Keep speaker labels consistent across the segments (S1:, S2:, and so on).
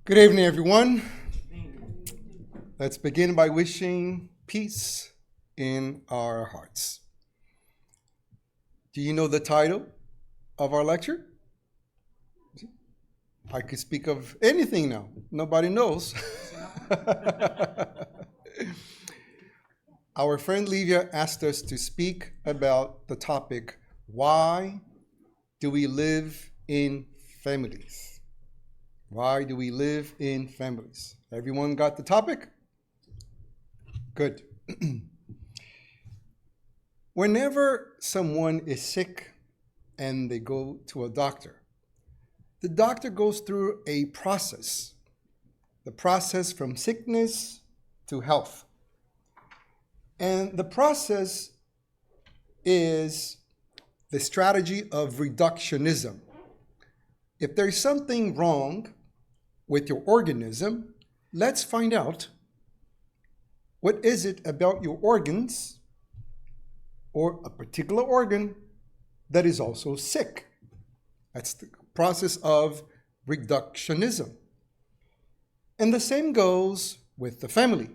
S1: Good evening, everyone. Let's begin by wishing peace in our hearts. Do you know the title of our lecture? I could speak of anything now. Nobody knows. Our friend Livia asked us to speak about the topic, why do we live in families? Why do we live in families? Everyone got the topic? Good. Whenever someone is sick and they go to a doctor, the doctor goes through a process, the process from sickness to health. And the process is the strategy of reductionism. If there's something wrong with your organism, let's find out what is it about your organs or a particular organ that is also sick. That's the process of reductionism. And the same goes with the family.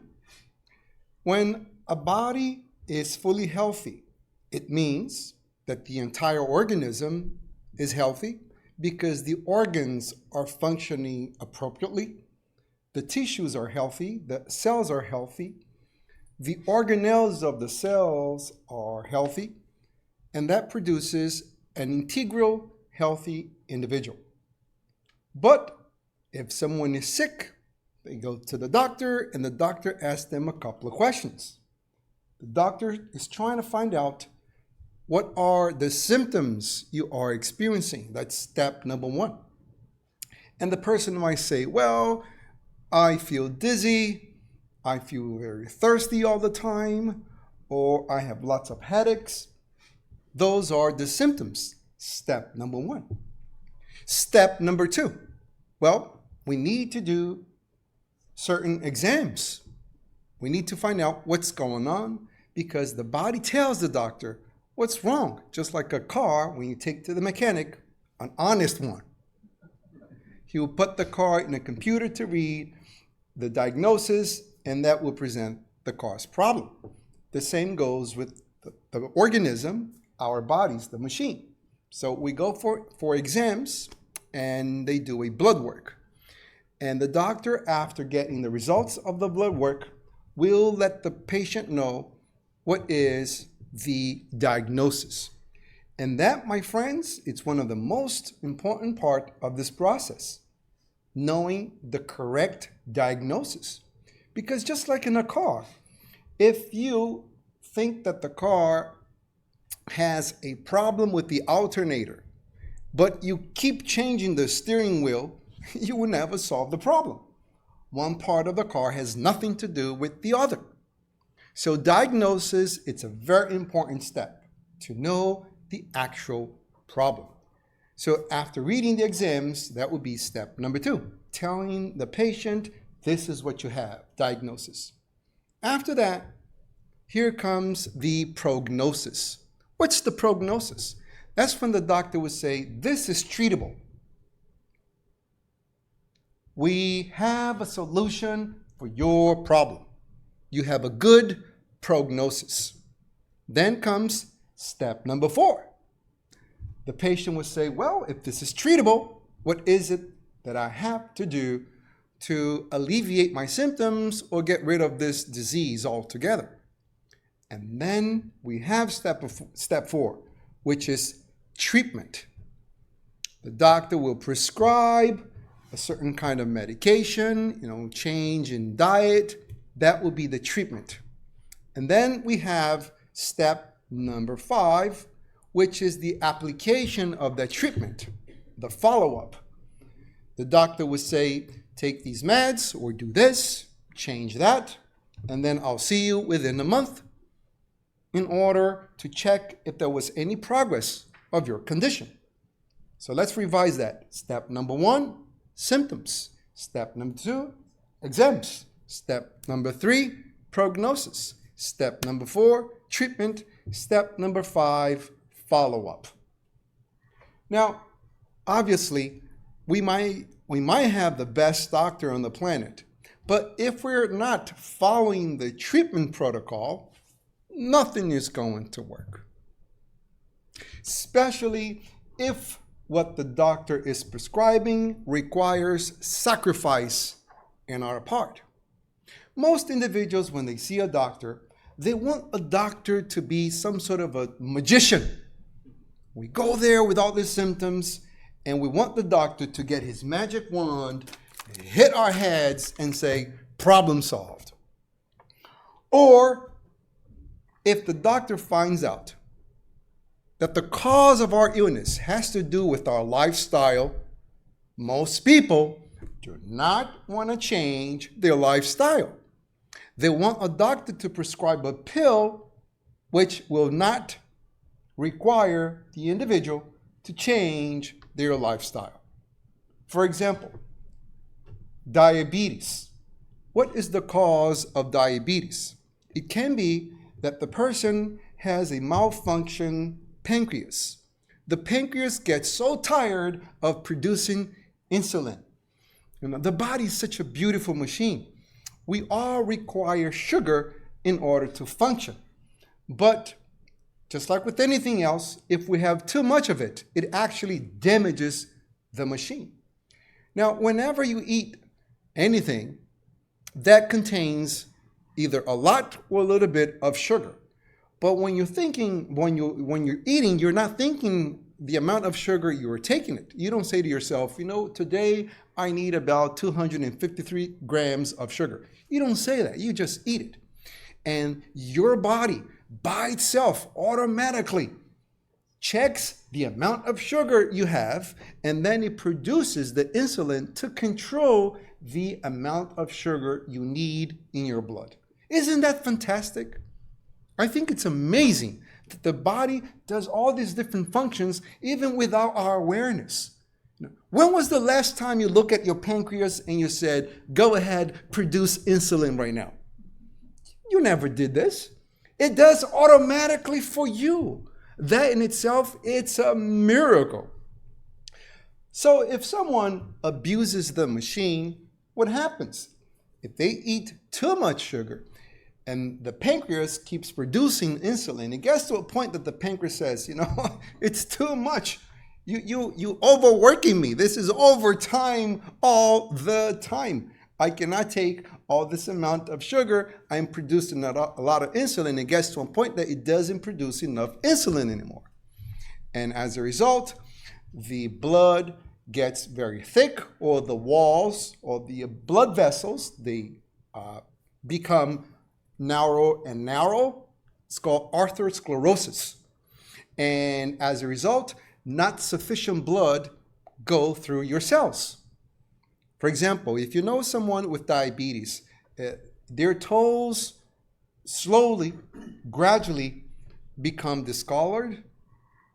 S1: When a body is fully healthy, it means that the entire organism is healthy because the organs are functioning appropriately, the tissues are healthy, the cells are healthy, the organelles of the cells are healthy, and that produces an integral, healthy individual. But if someone is sick, they go to the doctor, and the doctor asks them a couple of questions. The doctor is trying to find out what are the symptoms you are experiencing. That's step number one. And the person might say, well, I feel dizzy, I feel very thirsty all the time, or I have lots of headaches. Those are the symptoms. Step number one. Step number two. Well, we need to do certain exams. We need to find out what's going on because the body tells the doctor what's wrong. Just like a car, when you take to the mechanic, an honest one, he will put the car in a computer to read the diagnosis, and that will present the car's problem. The same goes with the organism, our bodies, the machine. So we go for exams, and they do a blood work. And the doctor, after getting the results of the blood work, will let the patient know what is the diagnosis. And that, my friends, it's one of the most important part of this process, knowing the correct diagnosis. Because just like in a car, if you think that the car has a problem with the alternator, but you keep changing the steering wheel, you will never solve the problem. One part of the car has nothing to do with the other. So diagnosis, it's a very important step to know the actual problem. So after reading the exams, that would be step number two, telling the patient, this is what you have, diagnosis. After that, here comes the prognosis. What's the prognosis? That's when the doctor would say, this is treatable. We have a solution for your problem. You have a good prognosis. Then comes step number four. The patient would say, well, if this is treatable, what is it that I have to do to alleviate my symptoms or get rid of this disease altogether? And then we have step four, which is treatment. The doctor will prescribe a certain kind of medication, change in diet. That will be the treatment. And then we have step number five, which is the application of that treatment, the follow-up. The doctor would say, take these meds or do this, change that, and then I'll see you within a month in order to check if there was any progress of your condition. So let's revise that. Step number one, symptoms. Step number two, exams. Step number three, prognosis. Step number four, treatment. Step number five, follow-up. Now, obviously, we might we might have the best doctor on the planet, but if we're not following the treatment protocol, nothing is going to work. Especially if what the doctor is prescribing requires sacrifice on our part. Most individuals, when they see a doctor, they want a doctor to be some sort of a magician. We go there with all these symptoms, and we want the doctor to get his magic wand, hit our heads, and say, problem solved. Or if the doctor finds out that the cause of our illness has to do with our lifestyle, most people do not want to change their lifestyle. They want a doctor to prescribe a pill which will not require the individual to change their lifestyle. For example, diabetes. What is the cause of diabetes? It can be that the person has a malfunction pancreas. The pancreas gets so tired of producing insulin. The body is such a beautiful machine. We all require sugar in order to function. But just like with anything else, if we have too much of it, it actually damages the machine. Now, whenever you eat anything that contains either a lot or a little bit of sugar, but when you're eating, you're not thinking the amount of sugar you are taking it. You don't say to yourself, today I need about 253 grams of sugar. You don't say that. You just eat it. And your body, by itself, automatically checks the amount of sugar you have, and then it produces the insulin to control the amount of sugar you need in your blood. Isn't that fantastic? I think it's amazing that the body does all these different functions even without our awareness. When was the last time you looked at your pancreas and you said, go ahead, produce insulin right now? You never did this. It does automatically for you. That in itself, it's a miracle. So if someone abuses the machine, what happens? If they eat too much sugar and the pancreas keeps producing insulin, it gets to a point that the pancreas says, it's too much. You overworking me. This is overtime all the time. I cannot take all this amount of sugar. I'm producing a lot of insulin. It gets to a point that it doesn't produce enough insulin anymore. And as a result, the blood gets very thick, or the walls or the blood vessels, they become narrow and narrow. It's called atherosclerosis. And as a result, not sufficient blood go through your cells. For example, if you know someone with diabetes, their toes slowly, gradually become discolored,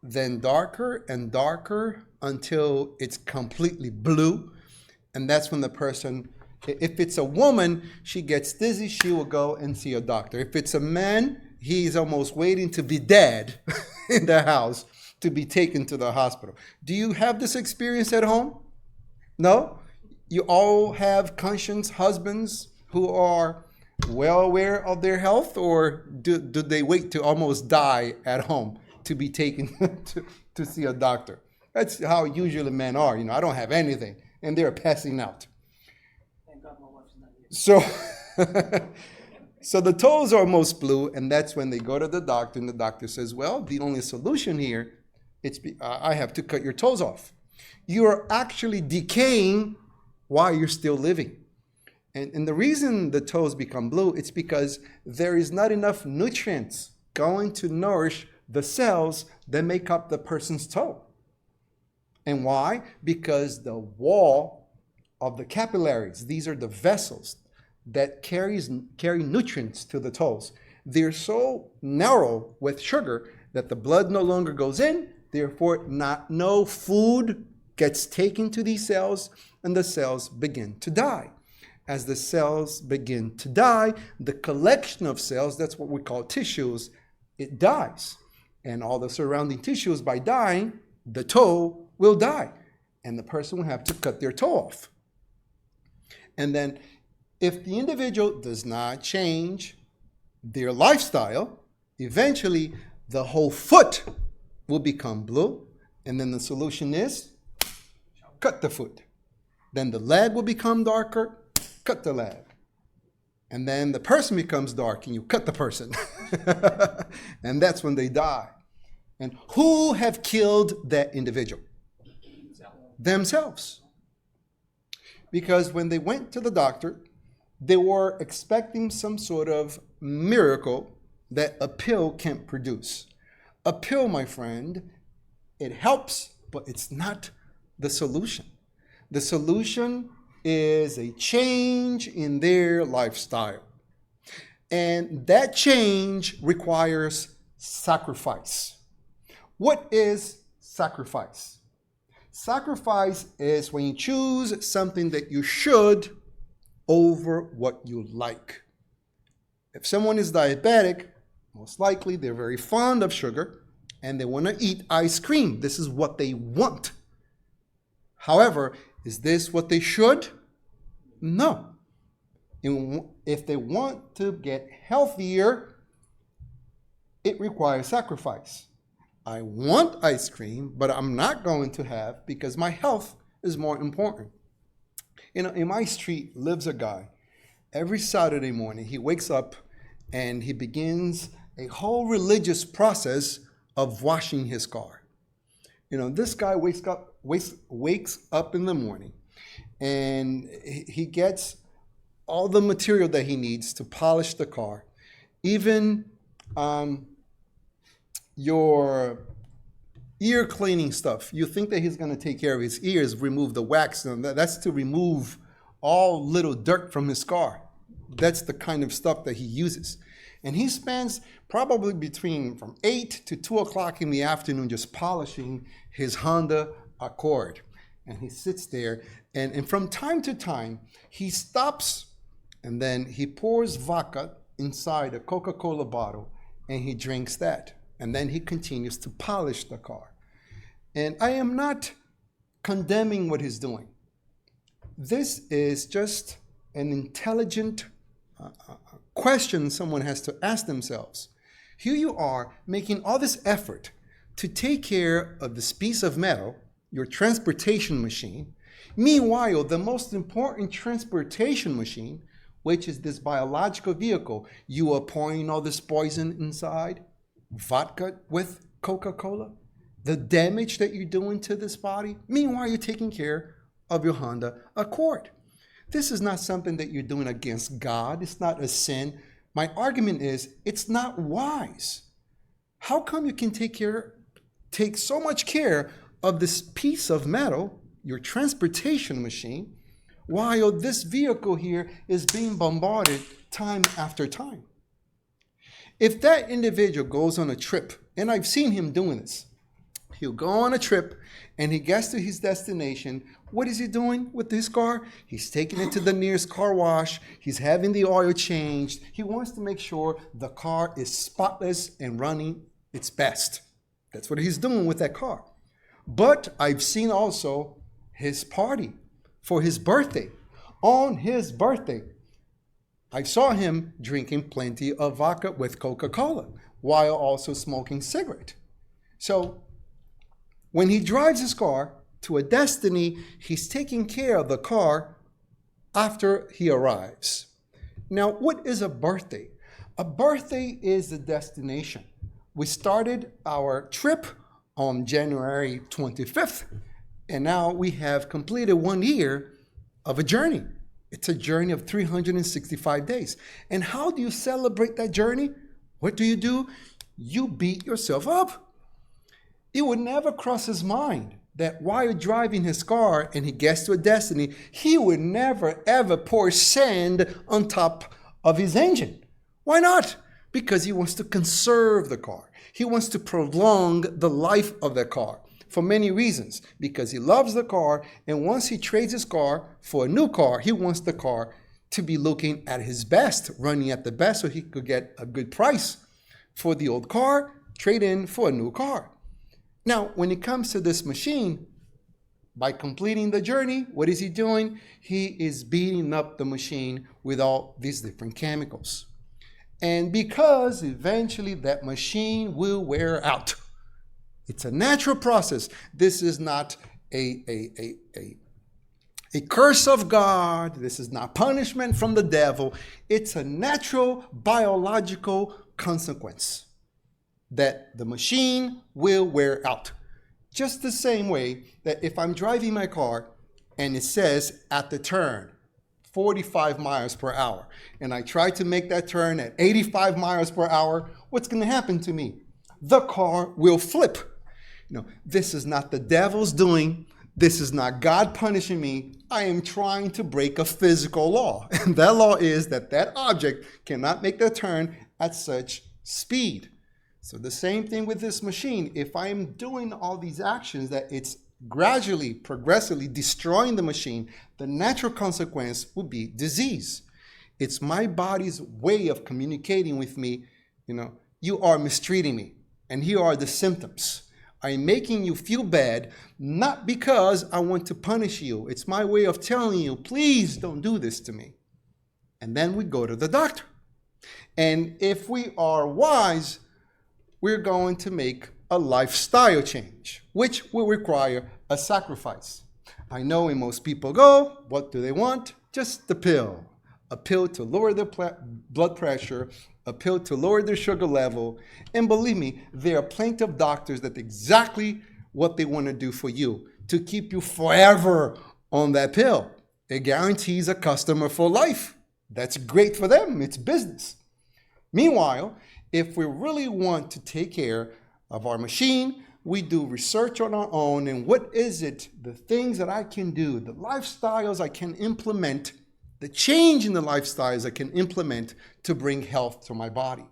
S1: then darker and darker until it's completely blue. And that's when the person, if it's a woman, she gets dizzy, she will go and see a doctor. If it's a man, he's almost waiting to be dead in the house to be taken to the hospital. Do you have this experience at home? No? You all have conscious husbands who are well aware of their health, or do they wait to almost die at home to be taken to see a doctor? That's how usually men are. I don't have anything, and they're passing out. Thank God my wife's not here. So the toes are almost blue, and that's when they go to the doctor, and the doctor says, well, the only solution here, I have to cut your toes off. You are actually decaying while you're still living. And the reason the toes become blue, it's because there is not enough nutrients going to nourish the cells that make up the person's toe. And why? Because the wall of the capillaries, these are the vessels that carry nutrients to the toes. They're so narrow with sugar that the blood no longer goes in, therefore no food gets taken to these cells, and the cells begin to die. As the cells begin to die, the collection of cells, that's what we call tissues, it dies. And all the surrounding tissues, by dying, the toe will die. and the person will have to cut their toe off. And then if the individual does not change their lifestyle, eventually the whole foot will become blue. And then the solution is cut the foot. Then the leg will become darker, cut the leg. And then the person becomes dark and you cut the person. And that's when they die. And who have killed that individual? Themselves. Because when they went to the doctor, they were expecting some sort of miracle that a pill can't produce. A pill, my friend, it helps, but it's not the solution. The solution is a change in their lifestyle. And that change requires sacrifice. What is sacrifice? Sacrifice is when you choose something that you should over what you like. If someone is diabetic, most likely they're very fond of sugar and they want to eat ice cream. This is what they want. However, is this what they should? No. If they want to get healthier, it requires sacrifice. I want ice cream, but I'm not going to have because my health is more important. In my street lives a guy. Every Saturday morning, he wakes up and he begins a whole religious process of washing his car. This guy wakes up in the morning and he gets all the material that he needs to polish the car. Even your ear cleaning stuff. You think that he's going to take care of his ears, remove the wax. That's to remove all little dirt from his car. That's the kind of stuff that he uses. And he spends probably from 8 to 2 o'clock in the afternoon just polishing his Honda Accord. And he sits there, and from time to time, he stops, and then he pours vodka inside a Coca-Cola bottle, and he drinks that. And then he continues to polish the car. And I am not condemning what he's doing. This is just an intelligent question someone has to ask themselves. Here you are making all this effort to take care of this piece of metal, your transportation machine. Meanwhile, the most important transportation machine, which is this biological vehicle, you are pouring all this poison inside, vodka with Coca-Cola, the damage that you're doing to this body. Meanwhile, you're taking care of your Honda Accord. This is not something that you're doing against God. It's not a sin. My argument is it's not wise. How come you can take so much care of this piece of metal, your transportation machine, while this vehicle here is being bombarded time after time? If that individual goes on a trip, and I've seen him doing this, he'll go on a trip and he gets to his destination. What is he doing with his car? He's taking it to the nearest car wash. He's having the oil changed. He wants to make sure the car is spotless and running its best. That's what he's doing with that car. But I've seen also his party for his birthday. On his birthday, I saw him drinking plenty of vodka with Coca-Cola while also smoking cigarette. So when he drives his car to a destiny, he's taking care of the car after he arrives. Now, what is a birthday? A birthday is the destination. We started our trip on January 25th, and now we have completed 1 year of a journey. It's a journey of 365 days. And how do you celebrate that journey? What do? You beat yourself up. It would never cross his mind that while driving his car and he gets to a destiny, he would never ever pour sand on top of his engine. Why not? Because he wants to conserve the car. He wants to prolong the life of the car for many reasons. Because he loves the car, and once he trades his car for a new car, he wants the car to be looking at his best, running at the best, so he could get a good price for the old car, trade in for a new car. Now, when it comes to this machine, By completing the journey, what is he doing? He is beating up the machine with all these different chemicals. And because eventually that machine will wear out. It's a natural process. This is not a curse of God. This is not punishment from the devil. It's a natural biological consequence that the machine will wear out. Just the same way that if I'm driving my car and it says at the turn 45 miles per hour and I try to make that turn at 85 miles per hour, what's going to happen to me? The car will flip. This is not the devil's doing. This is not God punishing me. I am trying to break a physical law. And that law is that object cannot make the turn at such speed. So the same thing with this machine. If I am doing all these actions that it's gradually, progressively destroying the machine, the natural consequence would be disease. It's my body's way of communicating with me, you are mistreating me, and here are the symptoms. I'm making you feel bad, not because I want to punish you. It's my way of telling you, please don't do this to me. And then we go to the doctor. And if we are wise, we're going to make a lifestyle change, which will require a sacrifice. I know when most people go, what do they want? Just the pill. A pill to lower their blood pressure, a pill to lower their sugar level. And believe me, there are plenty of doctors that exactly what they want to do for you, to keep you forever on that pill. It guarantees a customer for life. That's great for them. It's business. Meanwhile, if we really want to take care of our machine, we do research on our own. And what is it, the things that I can do, the lifestyles I can implement, the change in the lifestyles I can implement to bring health to my body.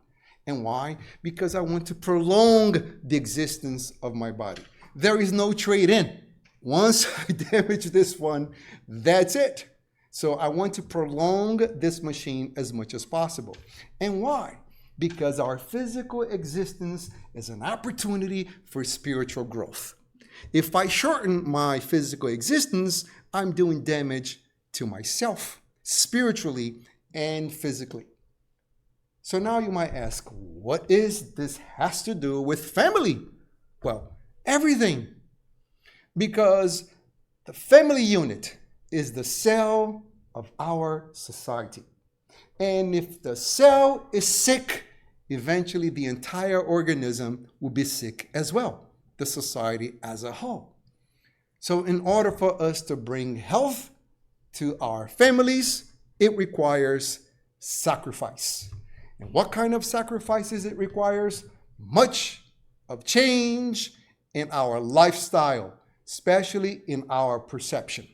S1: And why? Because I want to prolong the existence of my body. There is no trade-in. Once I damage this one, that's it. So I want to prolong this machine as much as possible. And why? Because our physical existence is an opportunity for spiritual growth. If I shorten my physical existence, I'm doing damage to myself, spiritually and physically. So now you might ask, what is this has to do with family? Well, everything. Because the family unit is the cell of our society. And if the cell is sick, eventually the entire organism will be sick as well, the society as a whole. So in order for us to bring health to our families, it requires sacrifice. And what kind of sacrifices it requires? Much of change in our lifestyle, especially in our perception.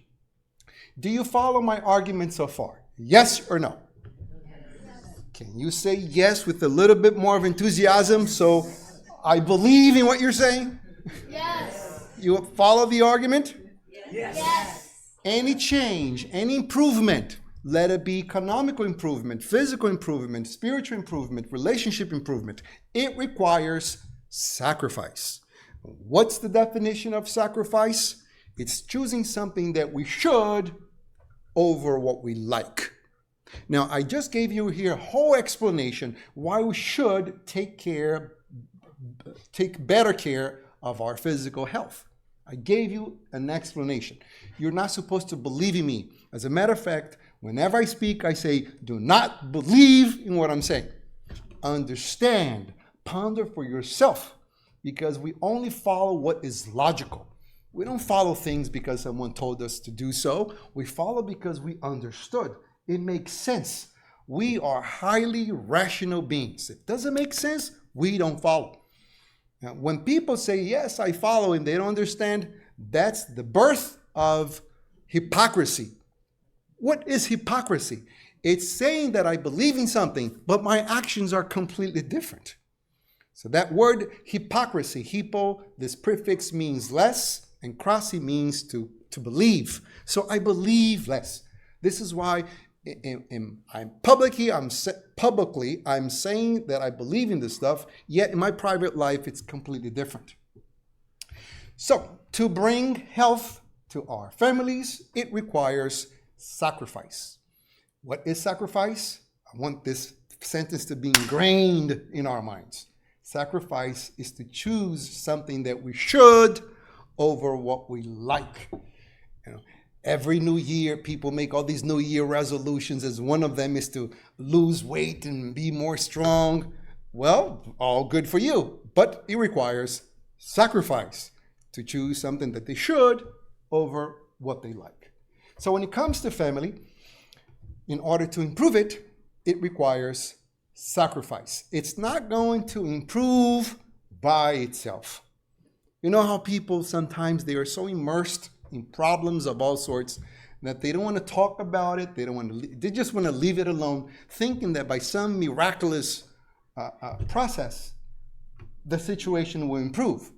S1: Do you follow my argument so far? Yes or no? Can you say yes with a little bit more of enthusiasm so I believe in what you're saying?
S2: Yes.
S1: You follow the argument?
S2: Yes.
S1: Any change, any improvement, let it be economical improvement, physical improvement, spiritual improvement, relationship improvement, it requires sacrifice. What's the definition of sacrifice? It's choosing something that we should over what we like. Now, I just gave you here a whole explanation why we should take better care of our physical health. I gave you an explanation. You're not supposed to believe in me. As a matter of fact, whenever I speak, I say, do not believe in what I'm saying. Understand, ponder for yourself, because we only follow what is logical. We don't follow things because someone told us to do so. We follow because we understood. It makes sense. We are highly rational beings. If it doesn't make sense, we don't follow. Now, when people say, yes, I follow, and they don't understand, that's the birth of hypocrisy. What is hypocrisy? It's saying that I believe in something, but my actions are completely different. So that word hypocrisy, hypo, this prefix means less, and krasi means to believe. So I believe less. This is why I'm publicly saying that I believe in this stuff, yet in my private life, it's completely different. So to bring health to our families, it requires sacrifice. What is sacrifice? I want this sentence to be ingrained in our minds. Sacrifice is to choose something that we should over what we like. Every new year, people make all these New Year resolutions, as one of them is to lose weight and be more strong. Well, all good for you, but it requires sacrifice to choose something that they should over what they like. So when it comes to family, in order to improve it, it requires sacrifice. It's not going to improve by itself. You know how people sometimes they are so immersed in problems of all sorts that they don't want to talk about it. They just want to leave it alone, thinking that by some miraculous process, the situation will improve.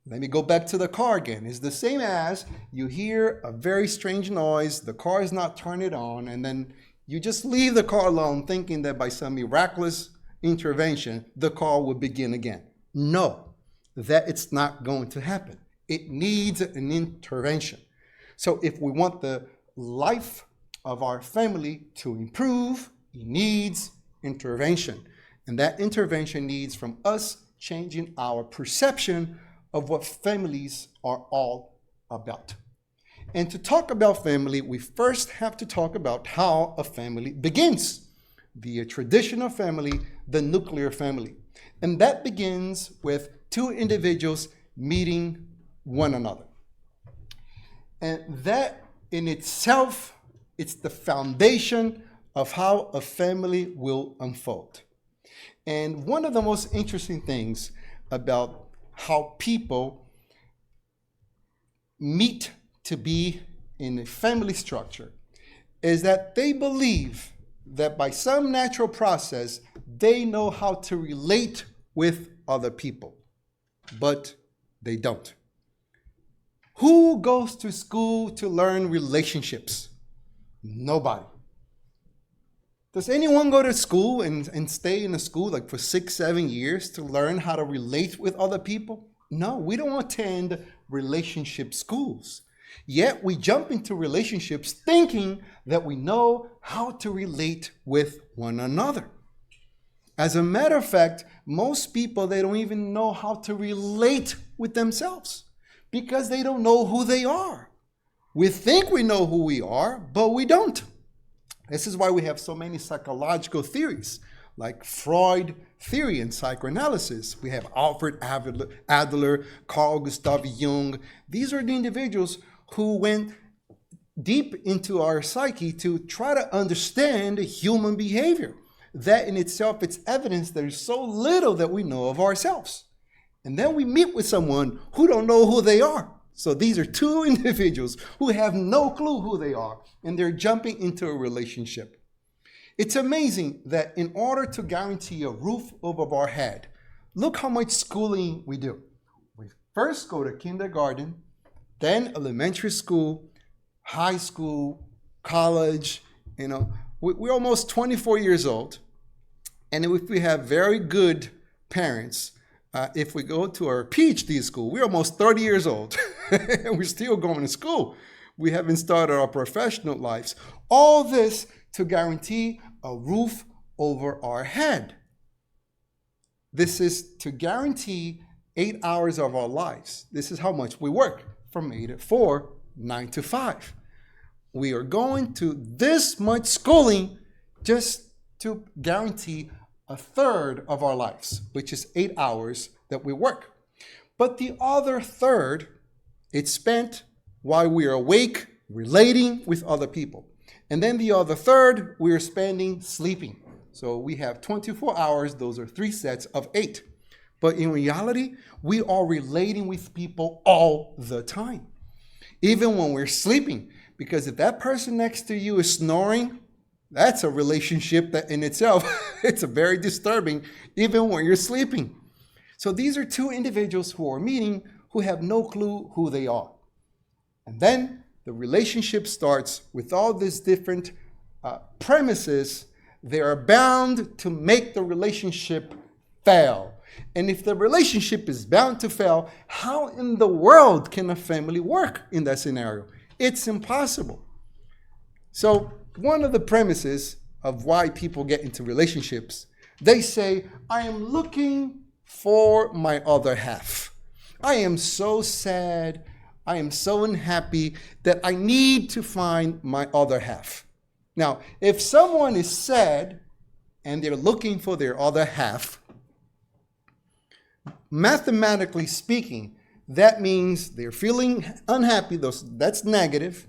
S1: Let me go back to the car again. It's the same as you hear a very strange noise, the car is not turning on, and then you just leave the car alone thinking that by some miraculous intervention, the car will begin again. No, that it's not going to happen. It needs an intervention. So if we want the life of our family to improve, it needs intervention. And that intervention needs from us changing our perception of what families are all about. And to talk about family, we first have to talk about how a family begins. The traditional family, the nuclear family. And that begins with two individuals meeting one another. And that in itself, it's the foundation of how a family will unfold. And one of the most interesting things about how people meet to be in a family structure is that they believe that by some natural process, they know how to relate with other people, but they don't. Who goes to school to learn relationships? Nobody. Does anyone go to school and stay in a school like for 6, 7 years to learn how to relate with other people? No, we don't attend relationship schools. Yet we jump into relationships thinking that we know how to relate with one another. As a matter of fact, most people, they don't even know how to relate with themselves because they don't know who they are. We think we know who we are, but we don't. This is why we have so many psychological theories, like Freud theory and psychoanalysis. We have Alfred Adler, Carl Gustav Jung. These are the individuals who went deep into our psyche to try to understand human behavior. That in itself, it's evidence there's so little that we know of ourselves. And then we meet with someone who don't know who they are. So these are two individuals who have no clue who they are, and they're jumping into a relationship. It's amazing that in order to guarantee a roof over our head, look how much schooling we do. We first go to kindergarten, then elementary school, high school, college. We're almost 24 years old. And if we have very good parents, if we go to our PhD school, we're almost 30 years old. And we're still going to school. We haven't started our professional lives. All this to guarantee a roof over our head. This is to guarantee 8 hours of our lives. This is how much we work. From 8 to 4, 9 to 5. We are going to this much schooling just to guarantee a third of our lives, which is 8 hours that we work. But the other third, it's spent while we are awake, relating with other people. And then the other third, we are spending sleeping. So we have 24 hours. Those are 3 sets of 8. But in reality, we are relating with people all the time, even when we're sleeping. Because if that person next to you is snoring, that's a relationship that in itself, it's a very disturbing, even when you're sleeping. So these are two individuals who are meeting who have no clue who they are. And then the relationship starts with all these different premises. They are bound to make the relationship fail. And if the relationship is bound to fail, how in the world can a family work in that scenario? It's impossible. So one of the premises of why people get into relationships, they say, I am looking for my other half. I am so sad, I am so unhappy that I need to find my other half. Now, if someone is sad and they're looking for their other half, mathematically speaking, that means they're feeling unhappy. That's negative.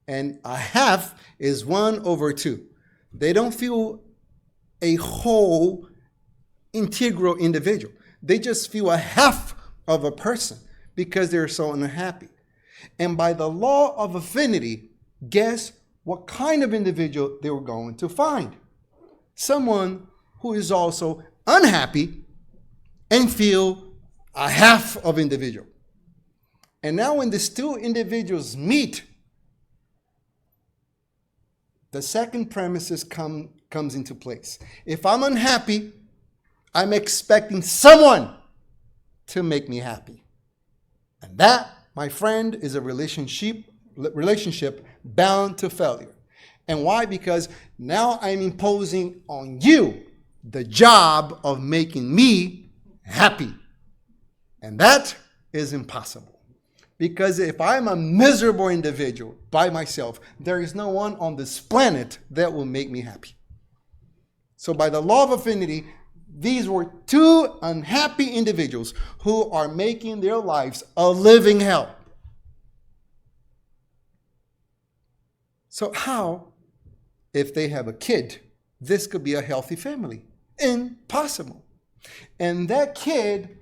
S1: And a half is 1/2. They don't feel a whole, integral individual. They just feel a half of a person because they're so unhappy. And by the law of affinity, guess what kind of individual they were going to find? Someone who is also unhappy and feel a half of individual. And now when these two individuals meet, the second premises comes into place. If I'm unhappy, I'm expecting someone to make me happy. And that, my friend, is a relationship bound to failure. And why? Because now I'm imposing on you the job of making me happy. And that is impossible. Because if I'm a miserable individual by myself, there is no one on this planet that will make me happy. So by the law of affinity, these were two unhappy individuals who are making their lives a living hell. So how, if they have a kid, this could be a healthy family? Impossible. And that kid,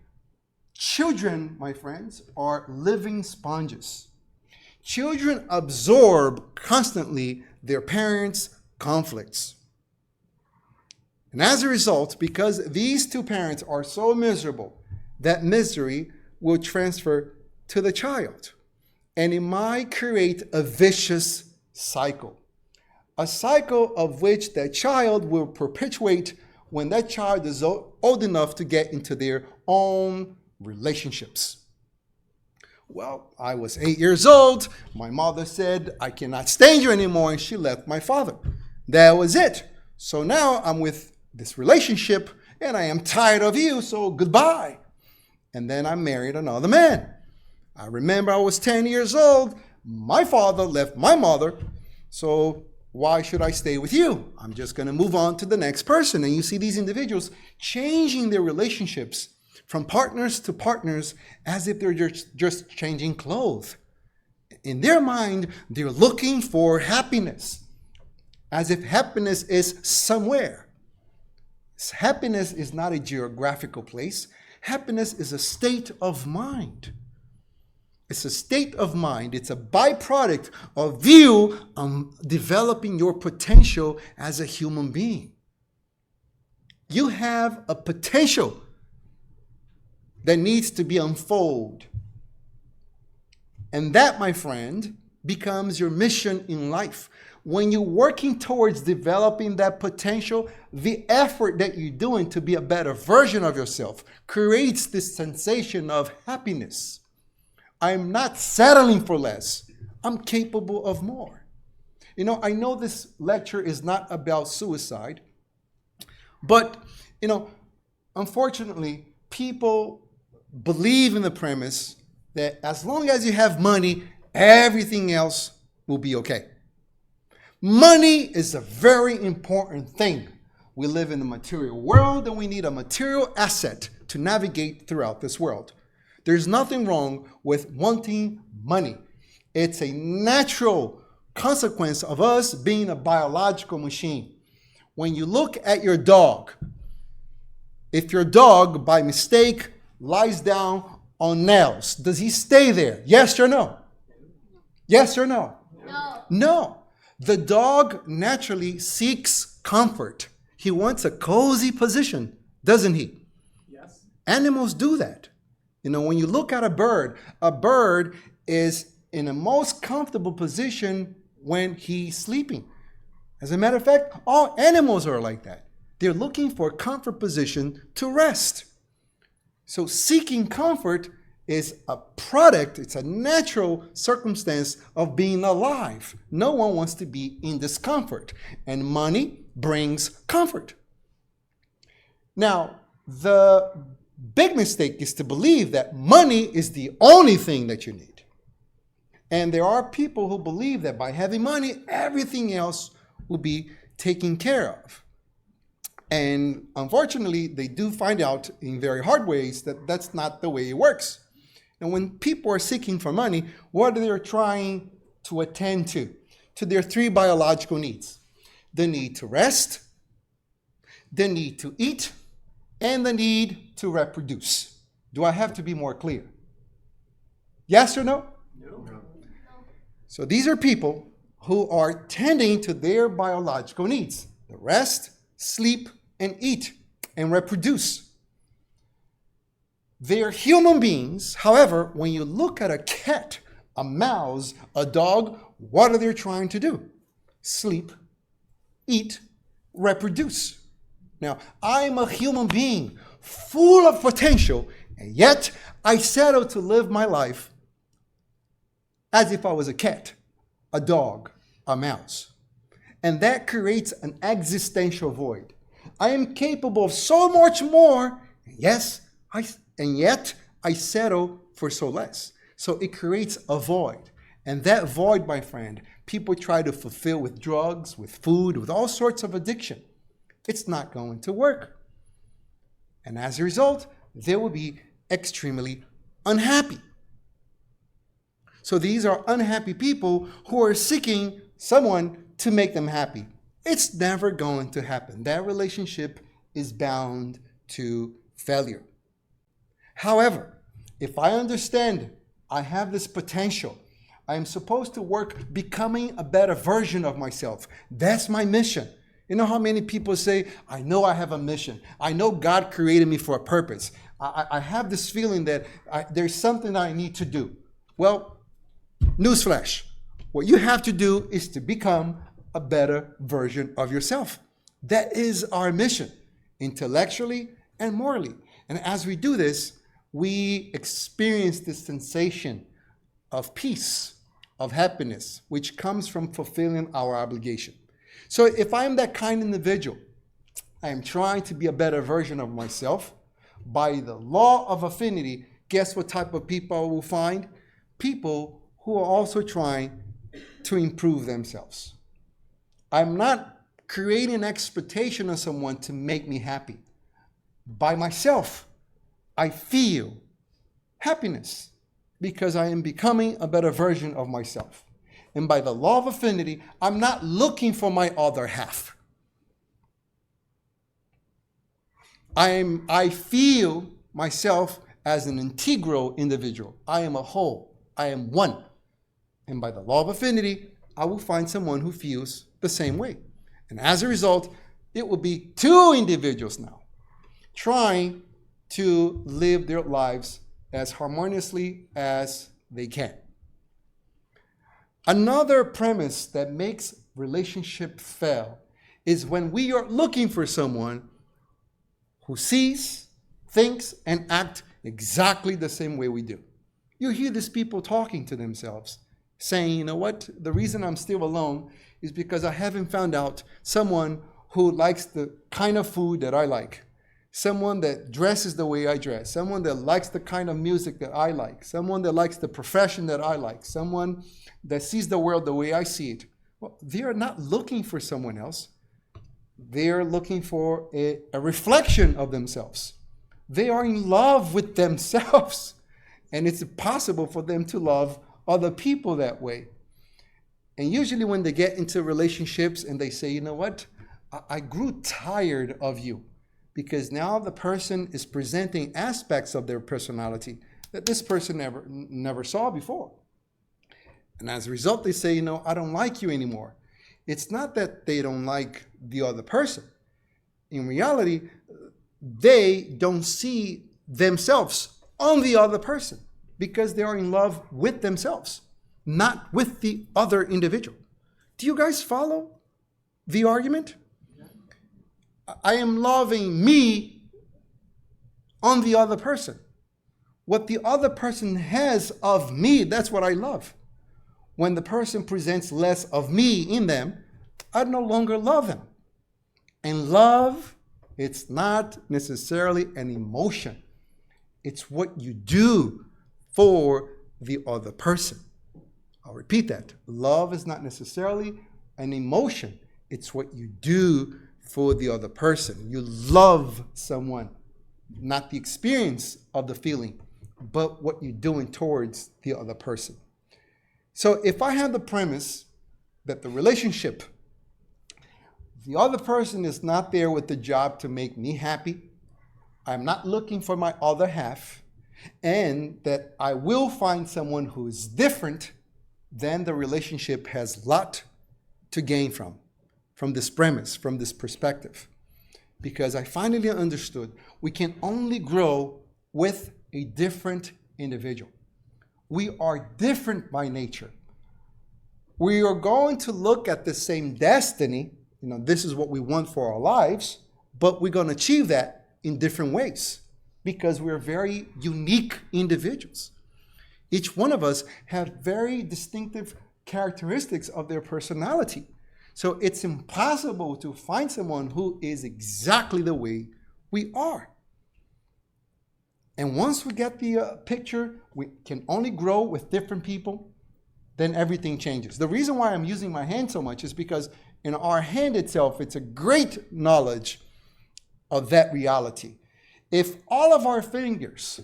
S1: children, my friends, are living sponges. Children absorb constantly their parents' conflicts. And as a result, because these two parents are so miserable, that misery will transfer to the child. And it might create a vicious cycle. A cycle of which that child will perpetuate when that child is old enough to get into their own relationships. Well, I was 8 years old. My mother said, I cannot stand you anymore, and she left my father. That was it. So now I'm with this relationship, and I am tired of you, so goodbye. And then I married another man. I remember I was 10 years old. My father left my mother, so why should I stay with you? I'm just going to move on to the next person. And you see these individuals changing their relationships from partners to partners as if they're just changing clothes. In their mind, they're looking for happiness, as if happiness is somewhere. Happiness is not a geographical place. Happiness is a state of mind. It's a state of mind. It's a byproduct of you developing your potential as a human being. You have a potential that needs to be unfolded. And that, my friend, becomes your mission in life. When you're working towards developing that potential, the effort that you're doing to be a better version of yourself creates this sensation of happiness. I'm not settling for less. I'm capable of more. You know, I know this lecture is not about suicide, but, unfortunately, people believe in the premise that as long as you have money, everything else will be okay. Money is a very important thing. We live in a material world, and we need a material asset to navigate throughout this world. There's nothing wrong with wanting money. It's a natural consequence of us being a biological machine. When you look at your dog, if your dog by mistake lies down on nails, does he stay there? Yes or no? Yes or no?
S2: No.
S1: No. The dog naturally seeks comfort. He wants a cozy position, doesn't he?
S3: Yes.
S1: Animals do that. When you look at a bird is in the most comfortable position when he's sleeping. As a matter of fact, all animals are like that. They're looking for a comfort position to rest. So seeking comfort is a product, it's a natural circumstance of being alive. No one wants to be in discomfort, and money brings comfort. Now, the big mistake is to believe that money is the only thing that you need. And there are people who believe that by having money, everything else will be taken care of. And unfortunately, they do find out in very hard ways that that's not the way it works. And when people are seeking for money, what are they trying to attend to? To their three biological needs. The need to rest, the need to eat, and the need to reproduce. Do I have to be more clear? Yes or no? No. So these are people who are tending to their biological needs. The rest, sleep, and eat, and reproduce. They're human beings. However, when you look at a cat, a mouse, a dog, what are they trying to do? Sleep, eat, reproduce. Now, I'm a human being full of potential, and yet I settle to live my life as if I was a cat, a dog, a mouse. And that creates an existential void. I am capable of so much more, and yet I settle for so less. So it creates a void. And that void, my friend, people try to fulfill with drugs, with food, with all sorts of addiction. It's not going to work. And as a result, they will be extremely unhappy. So these are unhappy people who are seeking someone to make them happy. It's never going to happen. That relationship is bound to failure. However, if I understand I have this potential, I am supposed to work becoming a better version of myself. That's my mission. You know how many people say, I know I have a mission. I know God created me for a purpose. I have this feeling that there's something I need to do. Well, newsflash. What you have to do is to become a better version of yourself. That is our mission, intellectually and morally. And as we do this, we experience this sensation of peace, of happiness, which comes from fulfilling our obligation. So if I'm that kind of individual, I am trying to be a better version of myself. By the law of affinity, guess what type of people I will find? People who are also trying to improve themselves. I'm not creating an expectation of someone to make me happy. By myself, I feel happiness because I am becoming a better version of myself. And by the law of affinity, I'm not looking for my other half. I feel myself as an integral individual. I am a whole. I am one. And by the law of affinity, I will find someone who feels the same way. And as a result, it will be two individuals now trying to live their lives as harmoniously as they can. Another premise that makes relationship fail is when we are looking for someone who sees, thinks, and acts exactly the same way we do. You hear these people talking to themselves, saying, you know what, the reason I'm still alone is because I haven't found out someone who likes the kind of food that I like, someone that dresses the way I dress, someone that likes the kind of music that I like, someone that likes the profession that I like, someone that sees the world the way I see it. Well, they are not looking for someone else. They are looking for a reflection of themselves. They are in love with themselves. And it's impossible for them to love other people that way. And usually when they get into relationships and they say, you know what, I grew tired of you because now the person is presenting aspects of their personality that this person never saw before. And as a result, they say, you know, I don't like you anymore. It's not that they don't like the other person. In reality, they don't see themselves on the other person because they are in love with themselves, not with the other individual. Do you guys follow the argument? I am loving me on the other person. What the other person has of me, that's what I love. When the person presents less of me in them, I no longer love them. And love, it's not necessarily an emotion. It's what you do for the other person. I'll repeat that. Love is not necessarily an emotion. It's what you do for the other person. You love someone, not the experience of the feeling, but what you're doing towards the other person. So if I have the premise that the relationship, the other person is not there with the job to make me happy, I'm not looking for my other half, and that I will find someone who is different, then the relationship has a lot to gain from this premise, from this perspective. Because I finally understood we can only grow with a different individual. We are different by nature. We are going to look at the same destiny. This is what we want for our lives, but we're going to achieve that in different ways because we're very unique individuals. Each one of us have very distinctive characteristics of their personality. So it's impossible to find someone who is exactly the way we are. And once we get the picture, we can only grow with different people, then everything changes. The reason why I'm using my hand so much is because in our hand itself, it's a great knowledge of that reality. If all of our fingers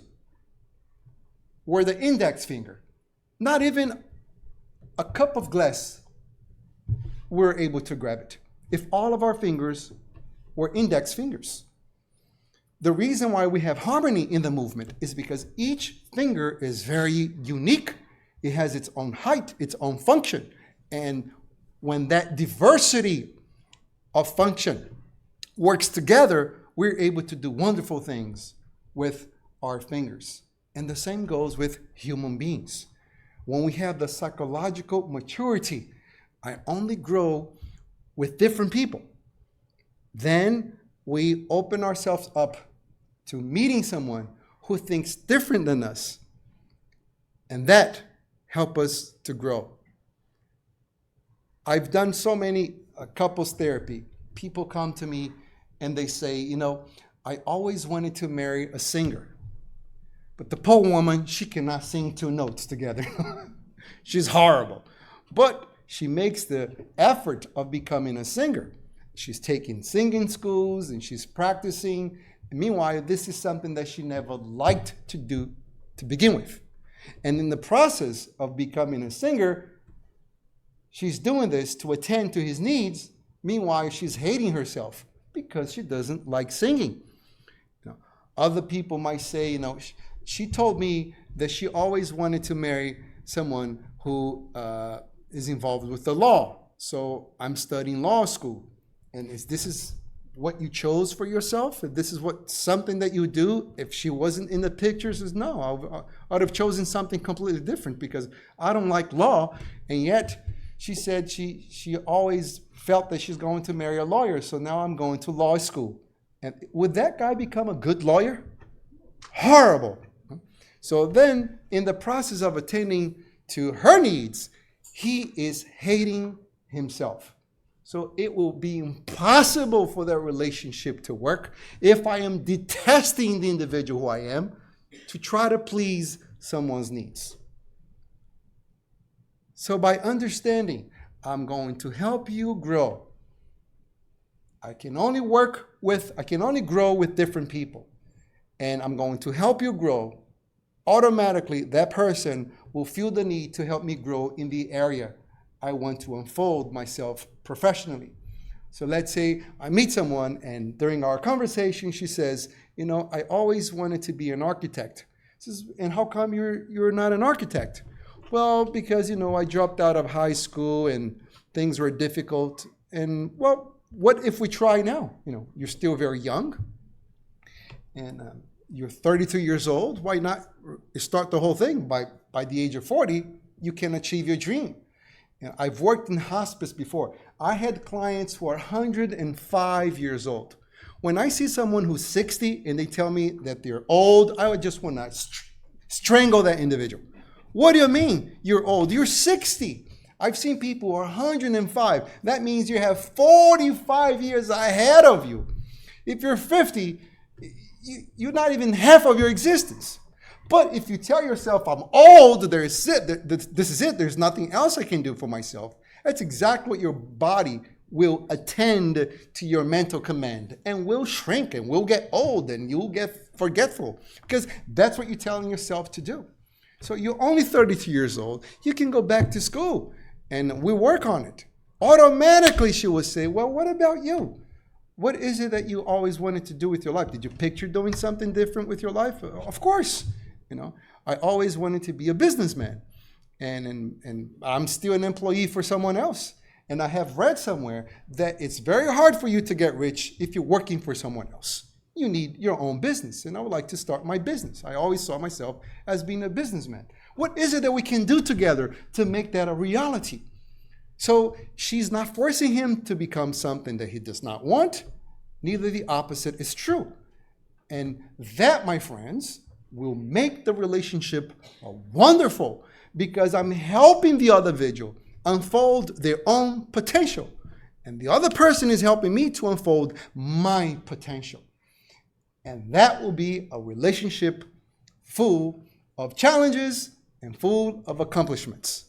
S1: were the index finger, not even a cup of glass, we're able to grab it. If all of our fingers were index fingers. The reason why we have harmony in the movement is because each finger is very unique. It has its own height, its own function. And when that diversity of function works together, we're able to do wonderful things with our fingers. And the same goes with human beings. When we have the psychological maturity, I only grow with different people. Then we open ourselves up to meeting someone who thinks different than us. And that helps us to grow. I've done so many couples therapy. People come to me and they say, I always wanted to marry a singer. But the poor woman, she cannot sing two notes together. She's horrible. But she makes the effort of becoming a singer. She's taking singing schools and she's practicing. Meanwhile, this is something that she never liked to do to begin with. And in the process of becoming a singer, she's doing this to attend to his needs. Meanwhile, she's hating herself because she doesn't like singing. Other people might say, she told me that she always wanted to marry someone who is involved with the law. So I'm studying law school. And this is what you chose for yourself? If this is something that you do, if she wasn't in the picture, says, no, I'd have chosen something completely different because I don't like law. And yet she said she always felt that she's going to marry a lawyer. So now I'm going to law school. And would that guy become a good lawyer? Horrible. So then in the process of attending to her needs, he is hating himself. So it will be impossible for that relationship to work if I am detesting the individual who I am to try to please someone's needs. So by understanding, I'm going to help you grow. I can only grow with different people. And I'm going to help you grow. Automatically, that person will feel the need to help me grow in the area I want to unfold myself professionally. So let's say I meet someone and during our conversation, she says, I always wanted to be an architect. Says, and how come you're not an architect? Well, because, I dropped out of high school and things were difficult. And well, what if we try now? You're still very young and you're 32 years old. Why not start the whole thing? By the age of 40, you can achieve your dream. I've worked in hospice before. I had clients who are 105 years old. When I see someone who's 60 and they tell me that they're old, I would just want to strangle that individual. What do you mean you're old? You're 60. I've seen people who are 105. That means you have 45 years ahead of you. If you're 50, you're not even half of your existence. But if you tell yourself, I'm old, this is it, there's nothing else I can do for myself, that's exactly what your body will attend to your mental command and will shrink and will get old and you'll get forgetful because that's what you're telling yourself to do. So you're only 32 years old. You can go back to school and we work on it. Automatically, she will say, well, what about you? What is it that you always wanted to do with your life? Did you picture doing something different with your life? Of course. I always wanted to be a businessman. And I'm still an employee for someone else. And I have read somewhere that it's very hard for you to get rich if you're working for someone else. You need your own business. And I would like to start my business. I always saw myself as being a businessman. What is it that we can do together to make that a reality? So she's not forcing him to become something that he does not want. Neither the opposite is true. And that, my friends, will make the relationship wonderful because I'm helping the other individual unfold their own potential. And the other person is helping me to unfold my potential. And that will be a relationship full of challenges and full of accomplishments.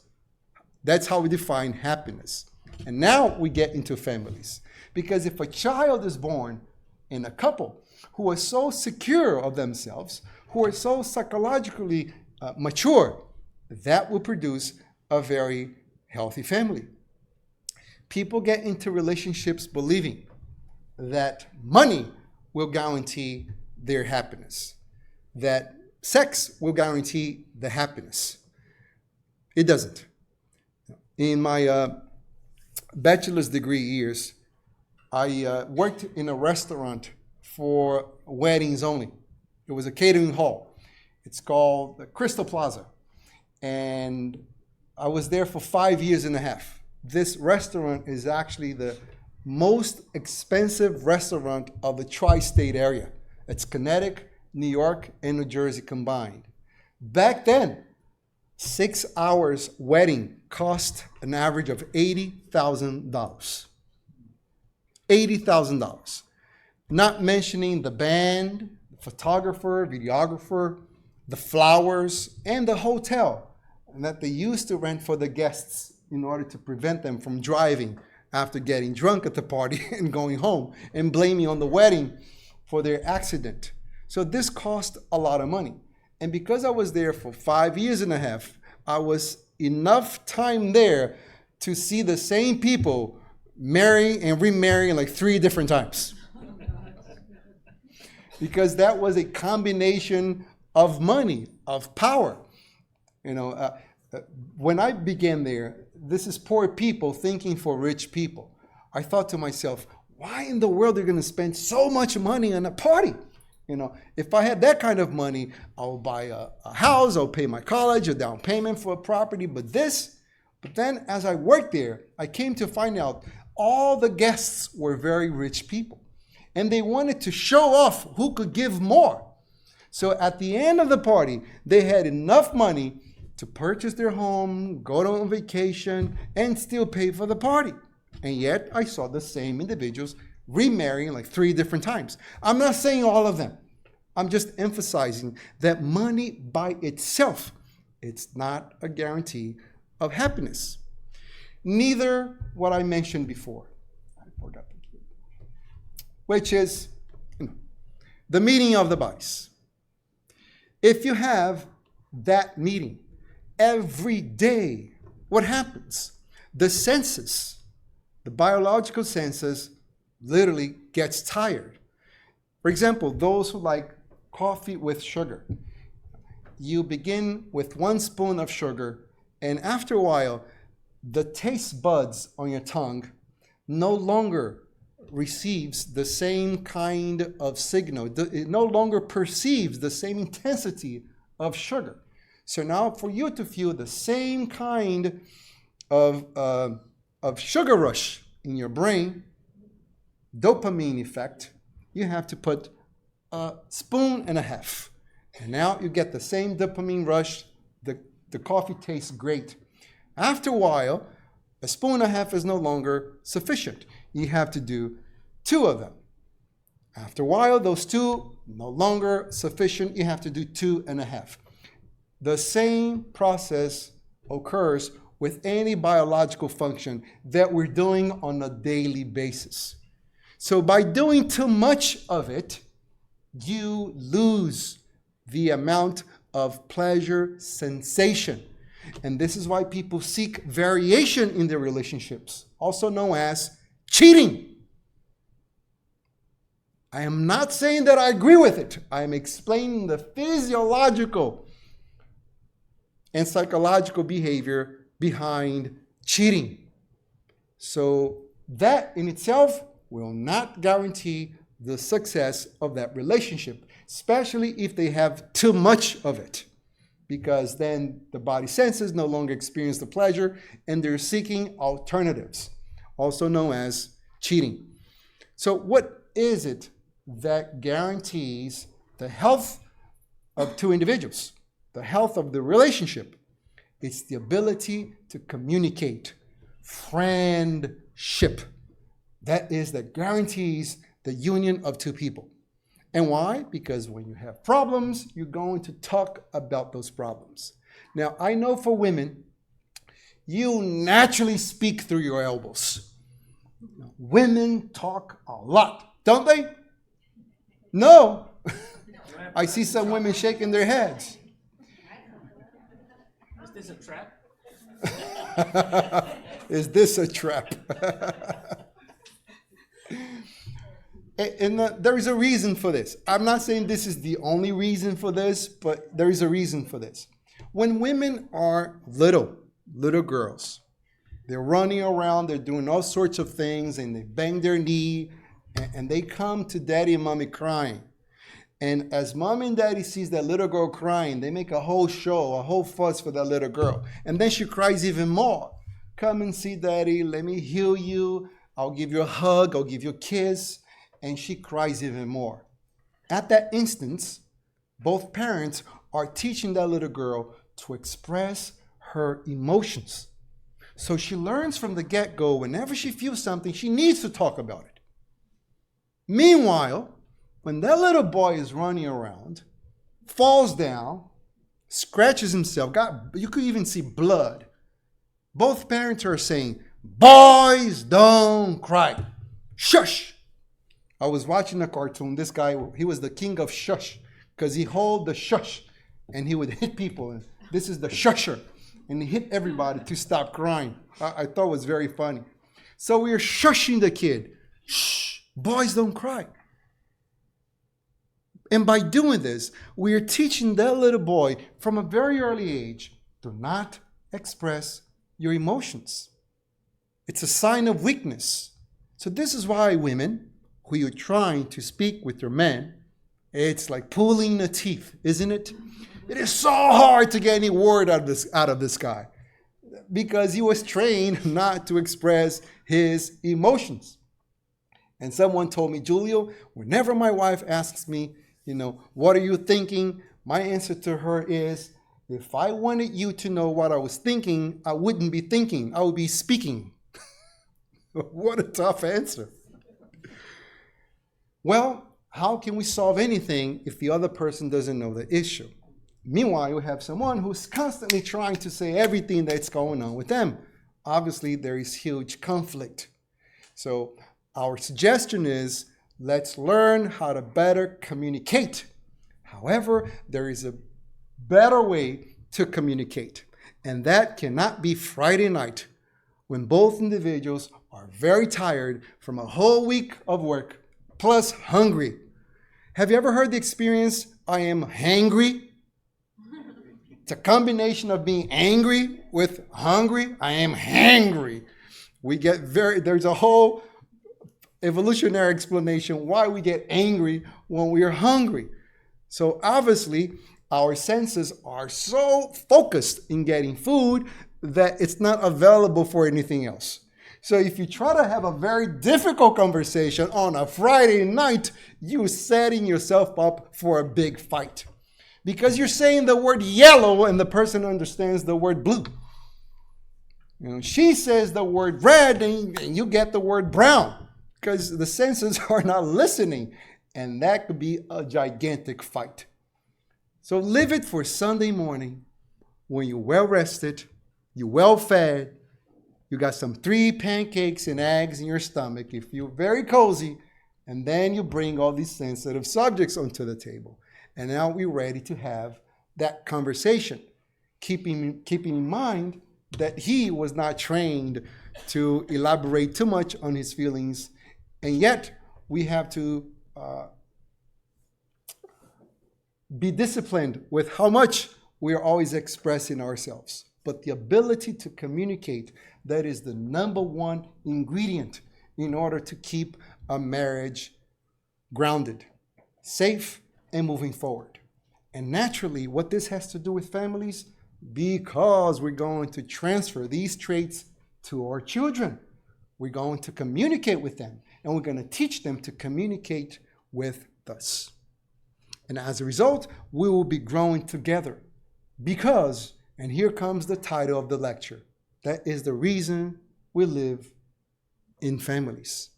S1: That's how we define happiness. And now we get into families. Because if a child is born in a couple who are so secure of themselves, who are so psychologically mature, that will produce a very healthy family. People get into relationships believing that money will guarantee their happiness, that sex will guarantee the happiness. It doesn't. In my bachelor's degree years, I worked in a restaurant for weddings only. It was a catering hall. It's called the Crystal Plaza. And I was there for 5 years and a half. This restaurant is actually the most expensive restaurant of the tri-state area. It's Connecticut, New York, and New Jersey combined. Back then, 6 hours wedding cost an average of $80,000. $80,000. Not mentioning the band, the photographer, videographer, the flowers, and the hotel that they used to rent for the guests in order to prevent them from driving after getting drunk at the party and going home and blaming on the wedding for their accident. So this cost a lot of money. And because I was there for 5 years and a half, I was enough time there to see the same people marry and remarry like 3 different times. Because that was a combination of money, of power. When I began there, this is poor people thinking for rich people. I thought to myself, why in the world are you going to spend so much money on a party? If I had that kind of money, I'll buy a house, I'll pay my college, a down payment for a property. But then as I worked there, I came to find out all the guests were very rich people. And they wanted to show off who could give more. So at the end of the party, they had enough money to purchase their home, go on vacation, and still pay for the party. And yet I saw the same individuals remarrying like 3 different times. I'm not saying all of them. I'm just emphasizing that money by itself, it's not a guarantee of happiness. Neither what I mentioned before. I forgot. Which is the meeting of the bodies. If you have that meeting every day, what happens? The senses, the biological senses, literally gets tired. For example, those who like coffee with sugar, you begin with 1 spoon of sugar, and after a while, the taste buds on your tongue no longer receives the same kind of signal. It no longer perceives the same intensity of sugar. So now for you to feel the same kind of sugar rush in your brain, dopamine effect, you have to put a spoon and a half. And now you get the same dopamine rush. The coffee tastes great. After a while, a spoon and a half is no longer sufficient. You have to do 2 of them. After a while, those 2 no longer sufficient. You have to do 2 and a half. The same process occurs with any biological function that we're doing on a daily basis. So by doing too much of it, you lose the amount of pleasure sensation. And this is why people seek variation in their relationships, also known as cheating. I am not saying that I agree with it. I am explaining the physiological and psychological behavior behind cheating. So that in itself will not guarantee the success of that relationship, especially if they have too much of it, because then the body senses no longer experience the pleasure and they're seeking alternatives, also known as cheating. So what is it that guarantees the health of 2 individuals, the health of the relationship? It's the ability to communicate, friendship. That is that guarantees the union of 2 people. And why? Because when you have problems, you're going to talk about those problems. Now, I know for women, you naturally speak through your elbows. Women talk a lot, don't they? No. I see some women shaking their heads.
S3: Is this a trap?
S1: Is this a trap? And there is a reason for this. I'm not saying this is the only reason for this, but there is a reason for this. When women are little girls, they're running around, they're doing all sorts of things, and they bang their knee, and they come to daddy and mommy crying. And as mom and daddy sees that little girl crying, they make a whole show, a whole fuss for that little girl. And then she cries even more. Come and see daddy, let me heal you, I'll give you a hug, I'll give you a kiss. And she cries even more. At that instance, both parents are teaching that little girl to express her emotions. So she learns from the get-go, whenever she feels something, she needs to talk about it. Meanwhile, when that little boy is running around, falls down, scratches himself, you could even see blood, both parents are saying, boys don't cry. Shush! I was watching a cartoon. This guy, he was the king of shush because he held the shush and he would hit people. And this is the shusher. And he hit everybody to stop crying. I thought it was very funny. So we are shushing the kid. Shh, boys don't cry. And by doing this, we are teaching that little boy from a very early age, do not express your emotions. It's a sign of weakness. So this is why women, who you're trying to speak with your man, it's like pulling the teeth, isn't it? It is so hard to get any word out of this guy because he was trained not to express his emotions. And someone told me, Julio, whenever my wife asks me, what are you thinking? My answer to her is, if I wanted you to know what I was thinking, I wouldn't be thinking, I would be speaking. What a tough answer. Well, how can we solve anything if the other person doesn't know the issue? Meanwhile, you have someone who's constantly trying to say everything that's going on with them. Obviously, there is huge conflict. So our suggestion is, let's learn how to better communicate. However, there is a better way to communicate, and that cannot be Friday night when both individuals are very tired from a whole week of work, plus hungry. Have you ever heard the experience, I am hangry? It's a combination of being angry with hungry. I am hangry. There's a whole evolutionary explanation why we get angry when we are hungry. So obviously, our senses are so focused in getting food that it's not available for anything else. So if you try to have a very difficult conversation on a Friday night, you're setting yourself up for a big fight. Because you're saying the word yellow and the person understands the word blue. She says the word red and you get the word brown because the senses are not listening. And that could be a gigantic fight. So leave it for Sunday morning when you're well rested, you're well fed, you got some 3 pancakes and eggs in your stomach, if you're very cozy, and then you bring all these sensitive subjects onto the table. And now we're ready to have that conversation, keeping in mind that he was not trained to elaborate too much on his feelings, and yet we have to be disciplined with how much we are always expressing ourselves. But the ability to communicate, that is the number one ingredient in order to keep a marriage grounded, safe, and moving forward. And naturally, what this has to do with families, because we're going to transfer these traits to our children. We're going to communicate with them, and we're going to teach them to communicate with us. And as a result, we will be growing together because, and here comes the title of the lecture, that is the reason we live in families.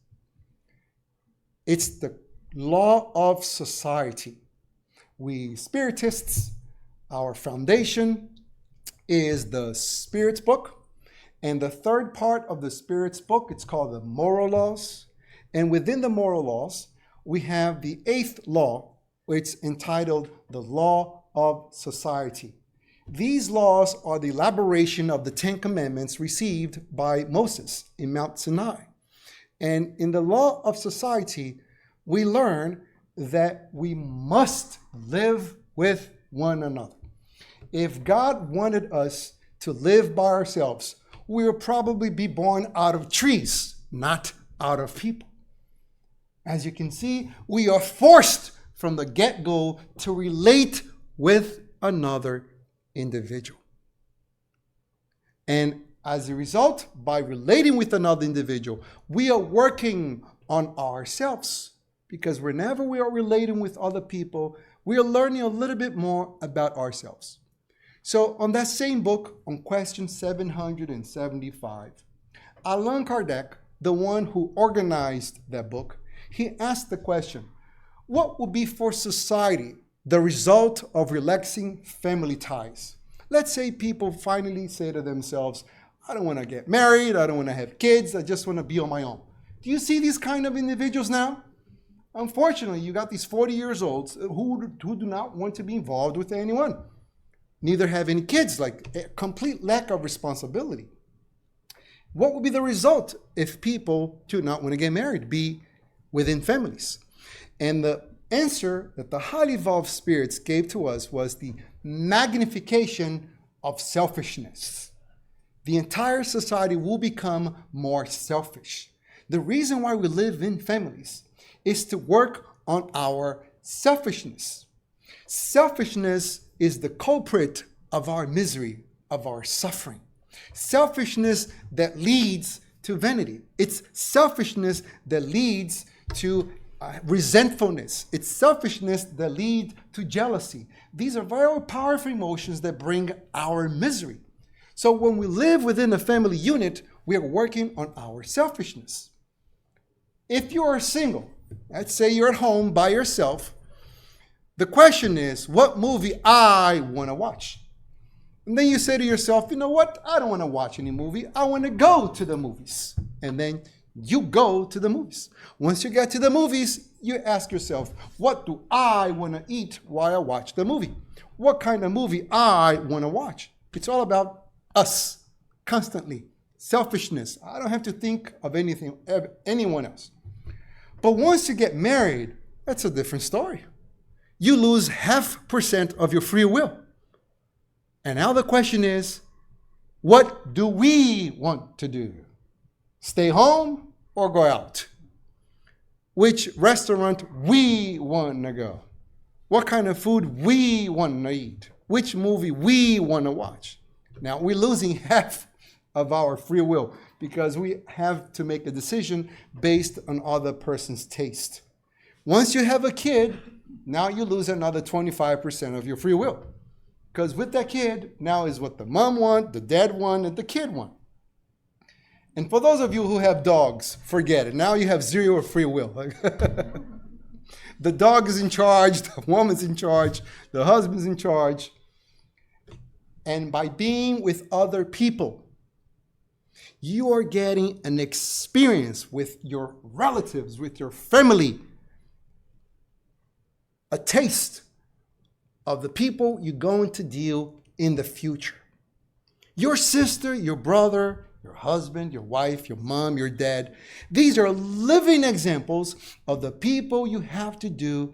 S1: It's the law of society. We Spiritists, our foundation is the Spirit's book. And the third part of the Spirit's book, it's called the moral laws. And within the moral laws, we have the 8th law, which is entitled the law of society. These laws are the elaboration of the 10 commandments received by Moses in Mount Sinai. And in the law of society, we learn that we must live with one another. If God wanted us to live by ourselves, we would probably be born out of trees, not out of people. As you can see, we are forced from the get-go to relate with another individual. And as a result, by relating with another individual, we are working on ourselves. Because whenever we are relating with other people, we are learning a little bit more about ourselves. So on that same book, on question 775, Allan Kardec, the one who organized that book, he asked the question, what would be for society the result of relaxing family ties? Let's say people finally say to themselves, I don't want to get married, I don't want to have kids, I just want to be on my own. Do you see these kind of individuals now? Unfortunately, you got these 40 years olds who do not want to be involved with anyone. Neither have any kids, like a complete lack of responsibility. What would be the result if people do not want to get married, be within families? And the answer that the highly evolved spirits gave to us was the magnification of selfishness. The entire society will become more selfish. The reason why we live in families is to work on our selfishness. Selfishness is the culprit of our misery, of our suffering. Selfishness that leads to vanity. It's selfishness that leads to resentfulness. It's selfishness that leads to jealousy. These are very powerful emotions that bring our misery. So when we live within a family unit, we are working on our selfishness. If you are single, let's say you're at home by yourself, the question is, what movie I want to watch? And then you say to yourself, you know what? I don't want to watch any movie. I want to go to the movies. And then you go to the movies. Once you get to the movies, you ask yourself, what do I want to eat while I watch the movie? What kind of movie I want to watch? It's all about us, constantly. Selfishness. I don't have to think of anyone else. But once you get married, that's a different story. You lose 0.5% of your free will. And now the question is, what do we want to do? Stay home or go out? Which restaurant we want to go? What kind of food we want to eat? Which movie we want to watch? Now we're losing 0.5 of our free will because we have to make a decision based on other person's taste. Once you have a kid, now you lose another 25% of your free will. Because with that kid, now is what the mom want, the dad want, and the kid want. And for those of you who have dogs, forget it. Now you have zero free will. The dog is in charge, the woman's in charge, the husband's in charge. And by being with other people, you are getting an experience with your relatives, with your family, a taste of the people you're going to deal in the future. Your sister, your brother, your husband, your wife, your mom, your dad. These are living examples of the people you have to do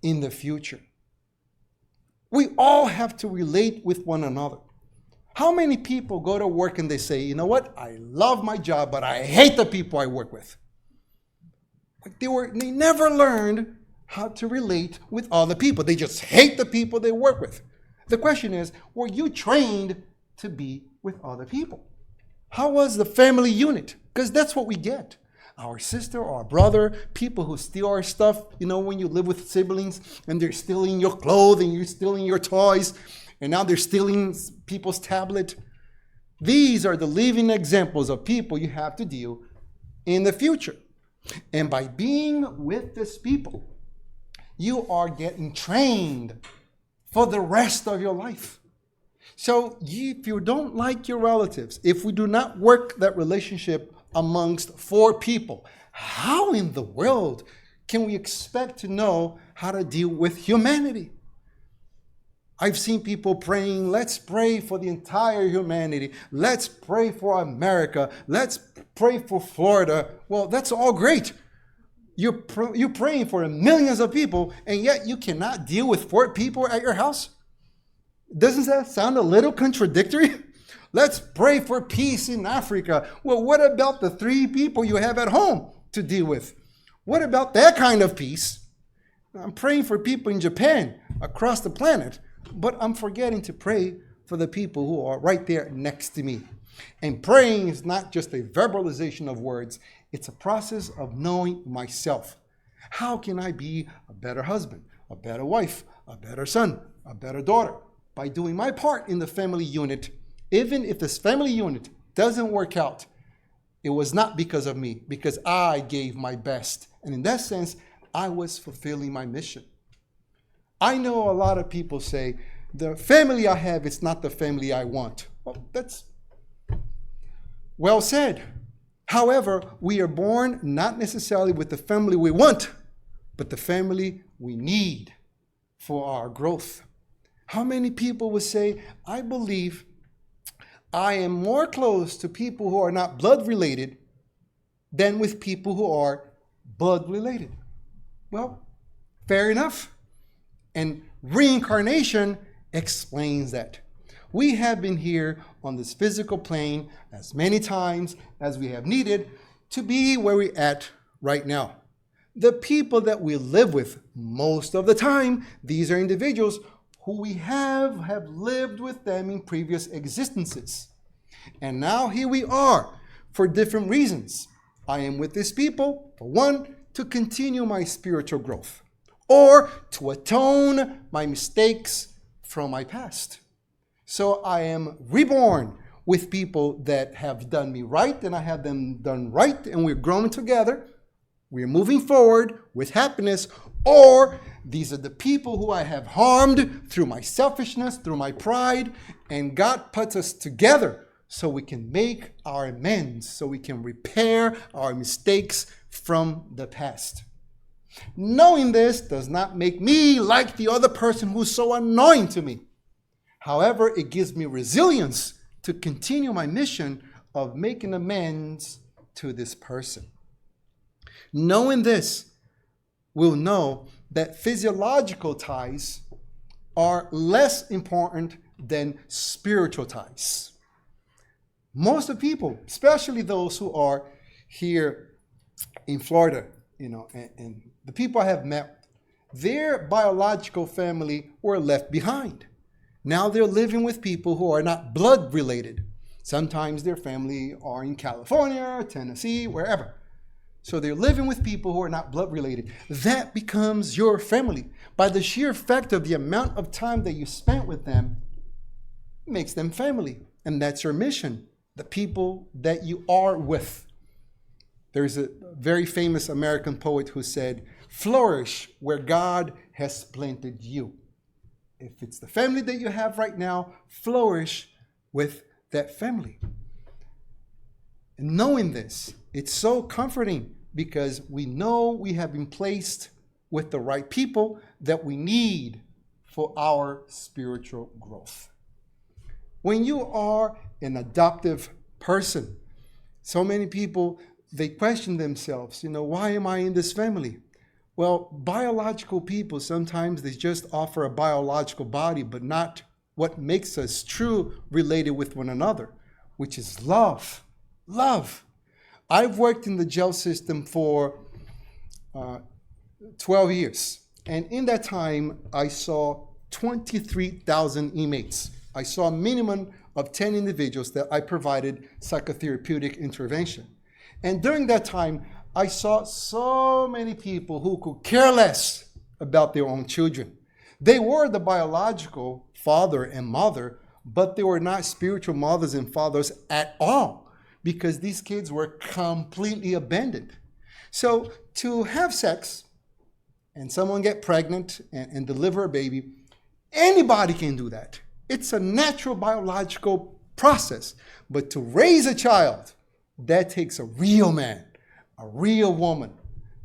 S1: in the future. We all have to relate with one another. How many people go to work and they say, you know what, I love my job, but I hate the people I work with. Like they never learned how to relate with other people. They just hate the people they work with. The question is, were you trained to be with other people? How was the family unit? Because that's what we get. Our sister or our brother, people who steal our stuff, you know, when you live with siblings and they're stealing your clothing, you're stealing your toys, and now they're stealing people's tablet. These are the living examples of people you have to deal in the future. And by being with these people, you are getting trained for the rest of your life. So if you don't like your relatives, if we do not work that relationship amongst four people, how in the world can we expect to know how to deal with humanity? I've seen people praying, let's pray for the entire humanity. Let's pray for America. Let's pray for Florida. Well, that's all great. You're praying for millions of people, and yet you cannot deal with four people at your house? Doesn't that sound a little contradictory? Let's pray for peace in Africa. Well, what about the 3 people you have at home to deal with? What about that kind of peace? I'm praying for people in Japan, across the planet, but I'm forgetting to pray for the people who are right there next to me. And praying is not just a verbalization of words. It's a process of knowing myself. How can I be a better husband, a better wife, a better son, a better daughter? By doing my part in the family unit, even if this family unit doesn't work out, it was not because of me, because I gave my best. And in that sense, I was fulfilling my mission. I know a lot of people say, the family I have is not the family I want. Well, that's well said. However, we are born not necessarily with the family we want, but the family we need for our growth. How many people would say, I believe I am more close to people who are not blood related than with people who are blood related? Well, fair enough. And reincarnation explains that. We have been here on this physical plane as many times as we have needed to be where we're at right now. The people that we live with most of the time, these are individuals who we have lived with them in previous existences. And now here we are for different reasons. I am with these people, for one, to continue my spiritual growth, or to atone my mistakes from my past. So I am reborn with people that have done me right, and I have them done right, and we're growing together. We're moving forward with happiness. Or these are the people who I have harmed through my selfishness, through my pride, and God puts us together so we can make our amends, so we can repair our mistakes from the past. Knowing this does not make me like the other person who's so annoying to me. However, it gives me resilience to continue my mission of making amends to this person. Knowing this, we'll know that physiological ties are less important than spiritual ties. Most of the people, especially those who are here in Florida, and the people I have met, their biological family were left behind. Now they're living with people who are not blood related. Sometimes their family are in California, Tennessee, wherever. So they're living with people who are not blood related. That becomes your family. By the sheer fact of the amount of time that you spent with them, it makes them family. And that's your mission, the people that you are with. There's a very famous American poet who said, flourish where God has planted you. If it's the family that you have right now, flourish with that family. And knowing this, it's so comforting because we know we have been placed with the right people that we need for our spiritual growth. When you are an adoptive person, so many people, they question themselves, why am I in this family? Well, biological people, sometimes they just offer a biological body, but not what makes us true related with one another, which is love. Love. I've worked in the jail system for 12 years. And in that time, I saw 23,000 inmates. I saw a minimum of 10 individuals that I provided psychotherapeutic intervention. And during that time, I saw so many people who could care less about their own children. They were the biological father and mother, but they were not spiritual mothers and fathers at all because these kids were completely abandoned. So to have sex and someone get pregnant and deliver a baby, anybody can do that. It's a natural biological process. But to raise a child, that takes a real man, a real woman.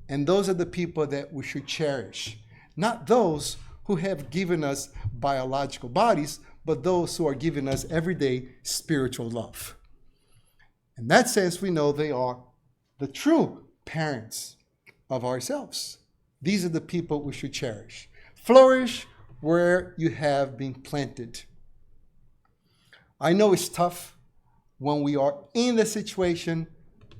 S1: And those are the people that we should cherish. Not those who have given us biological bodies, but those who are giving us everyday spiritual love. In that sense, we know they are the true parents of ourselves. These are the people we should cherish. Flourish where you have been planted. I know it's tough when we are in the situation,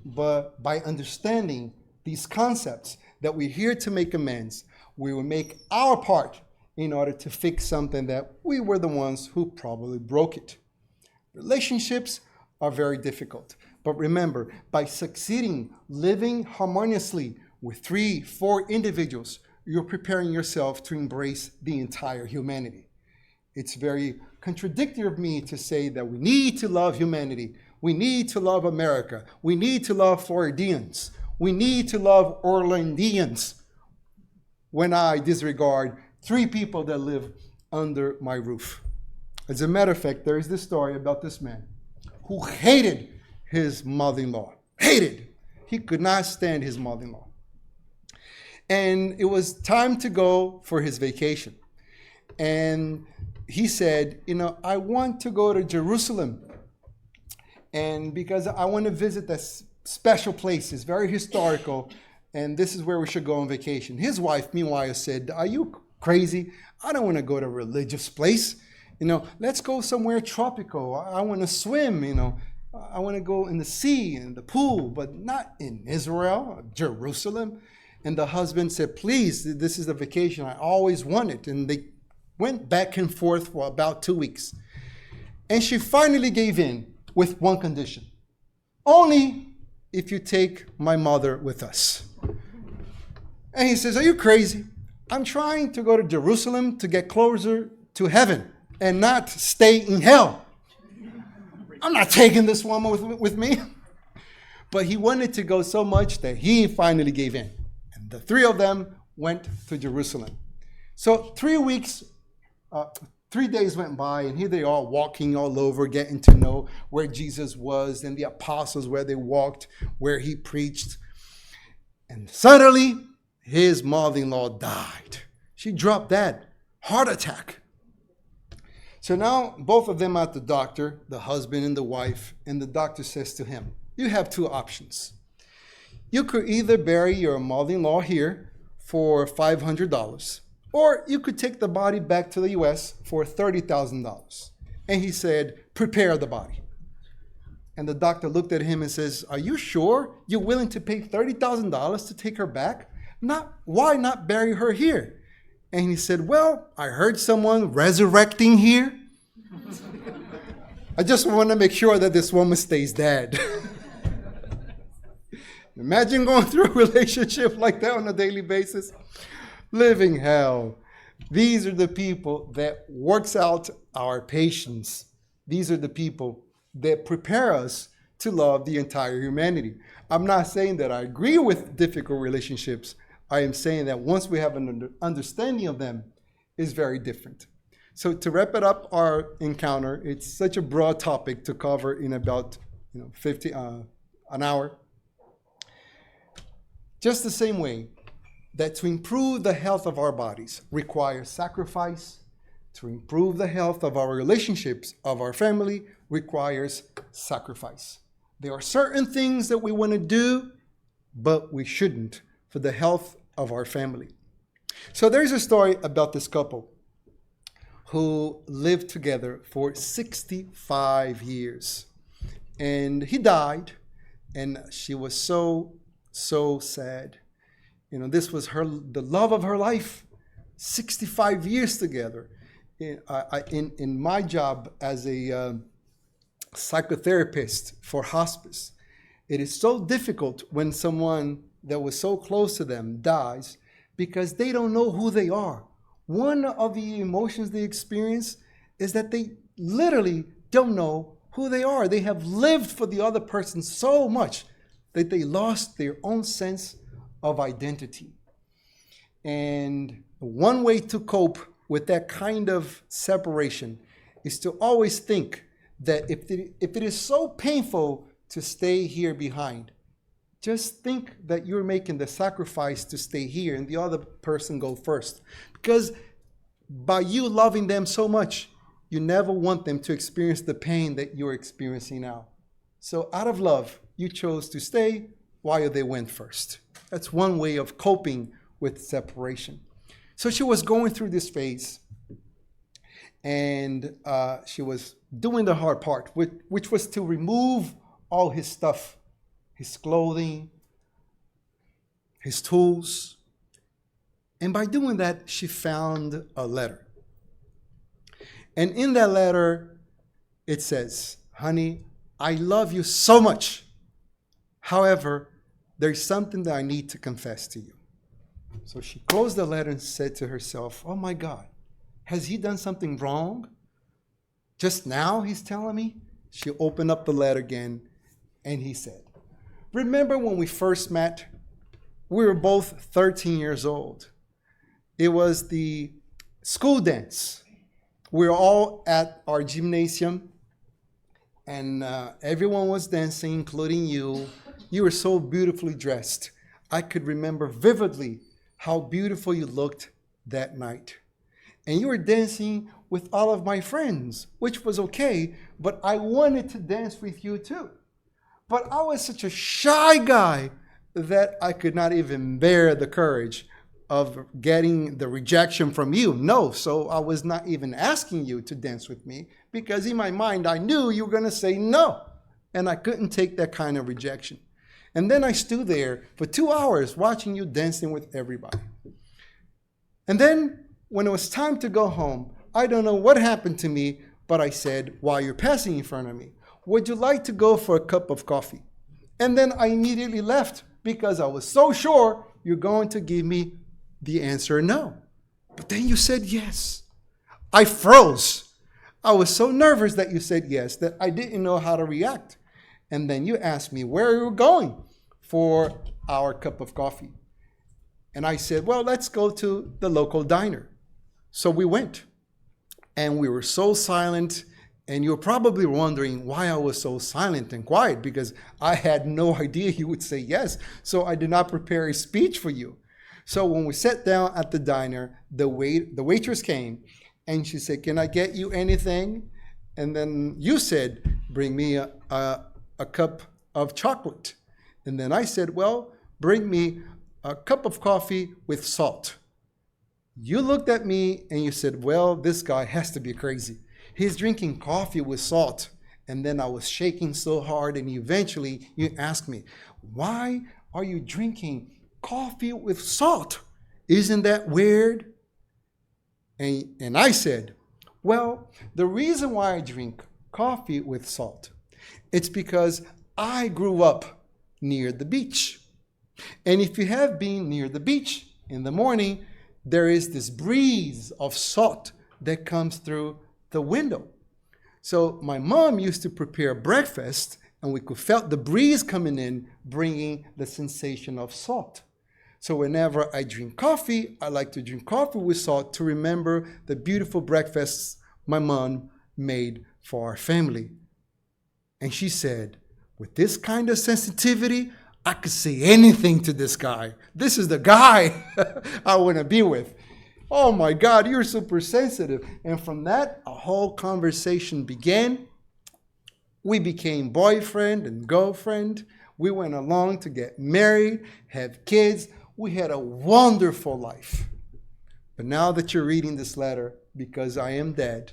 S1: but by understanding these concepts that we're here to make amends, we will make our part in order to fix something that we were the ones who probably broke it. Relationships are very difficult, but remember, by succeeding, living harmoniously with 3-4 individuals, you're preparing yourself to embrace the entire humanity. It's very contradictory of me to say that we need to love humanity. We need to love America. We need to love Floridians. We need to love Orlandians when I disregard 3 people that live under my roof. As a matter of fact, there is this story about this man who hated his mother-in-law. Hated. He could not stand his mother-in-law. And it was time to go for his vacation. And he said, I want to go to Jerusalem. And because I want to visit this special place, it's very historical, and this is where we should go on vacation. His wife, meanwhile, said, are you crazy? I don't want to go to a religious place. Let's go somewhere tropical. I want to swim, I want to go in the sea, in the pool, but not in Israel, Jerusalem. And the husband said, please, this is the vacation I always wanted. And they went back and forth for about 2 weeks. And she finally gave in with one condition. Only if you take my mother with us. And he says, are you crazy? I'm trying to go to Jerusalem to get closer to heaven and not stay in hell. I'm not taking this woman with me. But he wanted to go so much that he finally gave in. And the 3 of them went to Jerusalem. So 3 weeks, 3 days went by, and here they are walking all over, getting to know where Jesus was and the apostles, where they walked, where he preached. And suddenly, his mother-in-law died. She dropped dead. Heart attack. So now both of them are at the doctor, the husband and the wife, and the doctor says to him, you have 2 options. You could either bury your mother-in-law here for $500, or you could take the body back to the U.S. for $30,000. And he said, prepare the body. And the doctor looked at him and says, are you sure you're willing to pay $30,000 to take her back? Why not bury her here? And he said, well, I heard someone resurrecting here. I just want to make sure that this woman stays dead. Imagine going through a relationship like that on a daily basis. Living hell. These are the people that works out our patience. These are the people that prepare us to love the entire humanity. I'm not saying that I agree with difficult relationships. I am saying that once we have an understanding of them, it's very different. So to wrap it up, our encounter, it's such a broad topic to cover in about 50 an hour. Just the same way that to improve the health of our bodies requires sacrifice, to improve the health of our relationships, of our family, requires sacrifice. There are certain things that we want to do, but we shouldn't for the health of our family. So there's a story about this couple who lived together for 65 years. And he died, and she was so sad. This was the love of her life, 65 years together. In my job as a psychotherapist for hospice, it is so difficult when someone that was so close to them dies because they don't know who they are. One of the emotions they experience is that they literally don't know who they are. They have lived for the other person so much that they lost their own sense of identity. And one way to cope with that kind of separation is to always think that if it is so painful to stay here behind, just think that you're making the sacrifice to stay here and the other person go first. Because by you loving them so much, you never want them to experience the pain that you're experiencing now. So out of love, you chose to stay while they went first. That's one way of coping with separation. So she was going through this phase, and she was doing the hard part, which was to remove all his stuff, his clothing, his tools. And by doing that, she found a letter. And in that letter, it says, "Honey, I love you so much. However, there's something that I need to confess to you." So she closed the letter and said to herself, "Oh my God, has he done something wrong? Just now he's telling me?" She opened up the letter again, and he said, "Remember when we first met? We were both 13 years old. It was the school dance. We were all at our gymnasium, and everyone was dancing, including you. You were so beautifully dressed. I could remember vividly how beautiful you looked that night. And you were dancing with all of my friends, which was okay, but I wanted to dance with you too. But I was such a shy guy that I could not even bear the courage of getting the rejection from you. No, so I was not even asking you to dance with me because in my mind, I knew you were going to say no. And I couldn't take that kind of rejection. And then I stood there for 2 hours watching you dancing with everybody. And then when it was time to go home, I don't know what happened to me, but I said, while you're passing in front of me, would you like to go for a cup of coffee? And then I immediately left because I was so sure you're going to give me the answer no. But then you said yes. I froze. I was so nervous that you said yes that I didn't know how to react. And then you asked me where you were going for our cup of coffee. And I said, well, let's go to the local diner. So we went. And we were so silent. And you're probably wondering why I was so silent and quiet, because I had no idea you would say yes. So I did not prepare a speech for you. So when we sat down at the diner, the waitress came and she said, can I get you anything? And then you said, bring me a cup of chocolate. And then I said, well, bring me a cup of coffee with salt. You looked at me and you said, well, this guy has to be crazy. He's drinking coffee with salt. And then I was shaking so hard, and eventually you asked me, why are you drinking coffee with salt? Isn't that weird? And I said, well, the reason why I drink coffee with salt? It's because I grew up near the beach. And if you have been near the beach in the morning, there is this breeze of salt that comes through the window. So my mom used to prepare breakfast, and we could felt the breeze coming in, bringing the sensation of salt. So whenever I drink coffee, I like to drink coffee with salt to remember the beautiful breakfasts my mom made for our family. And she said, with this kind of sensitivity, I could say anything to this guy. This is the guy I want to be with. Oh my God, you're super sensitive. And from that, a whole conversation began. We became boyfriend and girlfriend. We went along to get married, have kids. We had a wonderful life. But now that you're reading this letter, because I am dead,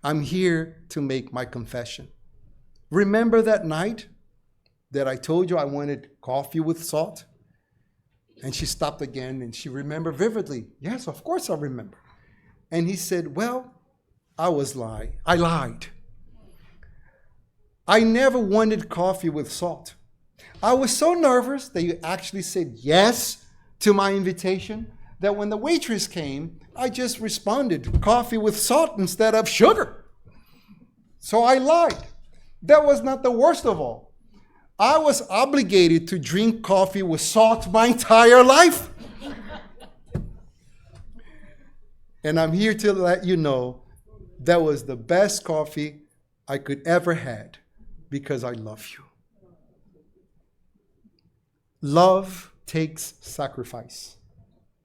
S1: I'm here to make my confession. Remember that night that I told you I wanted coffee with salt? And she stopped again and she remembered vividly. Yes, of course I remember. And he said, well, I lied. I never wanted coffee with salt. I was so nervous that you actually said yes to my invitation that when the waitress came, I just responded, coffee with salt instead of sugar. So I lied. That was not the worst of all. I was obligated to drink coffee with salt my entire life. And I'm here to let you know that was the best coffee I could ever had because I love you. Love takes sacrifice.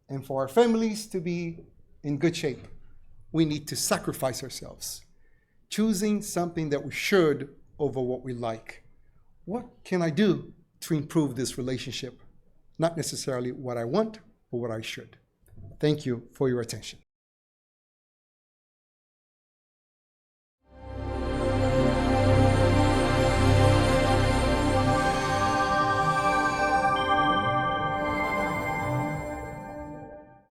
S1: And for our families to be in good shape, we need to sacrifice ourselves, choosing something that we should over what we like. What can I do to improve this relationship? Not necessarily what I want, but what I should. Thank you for your attention.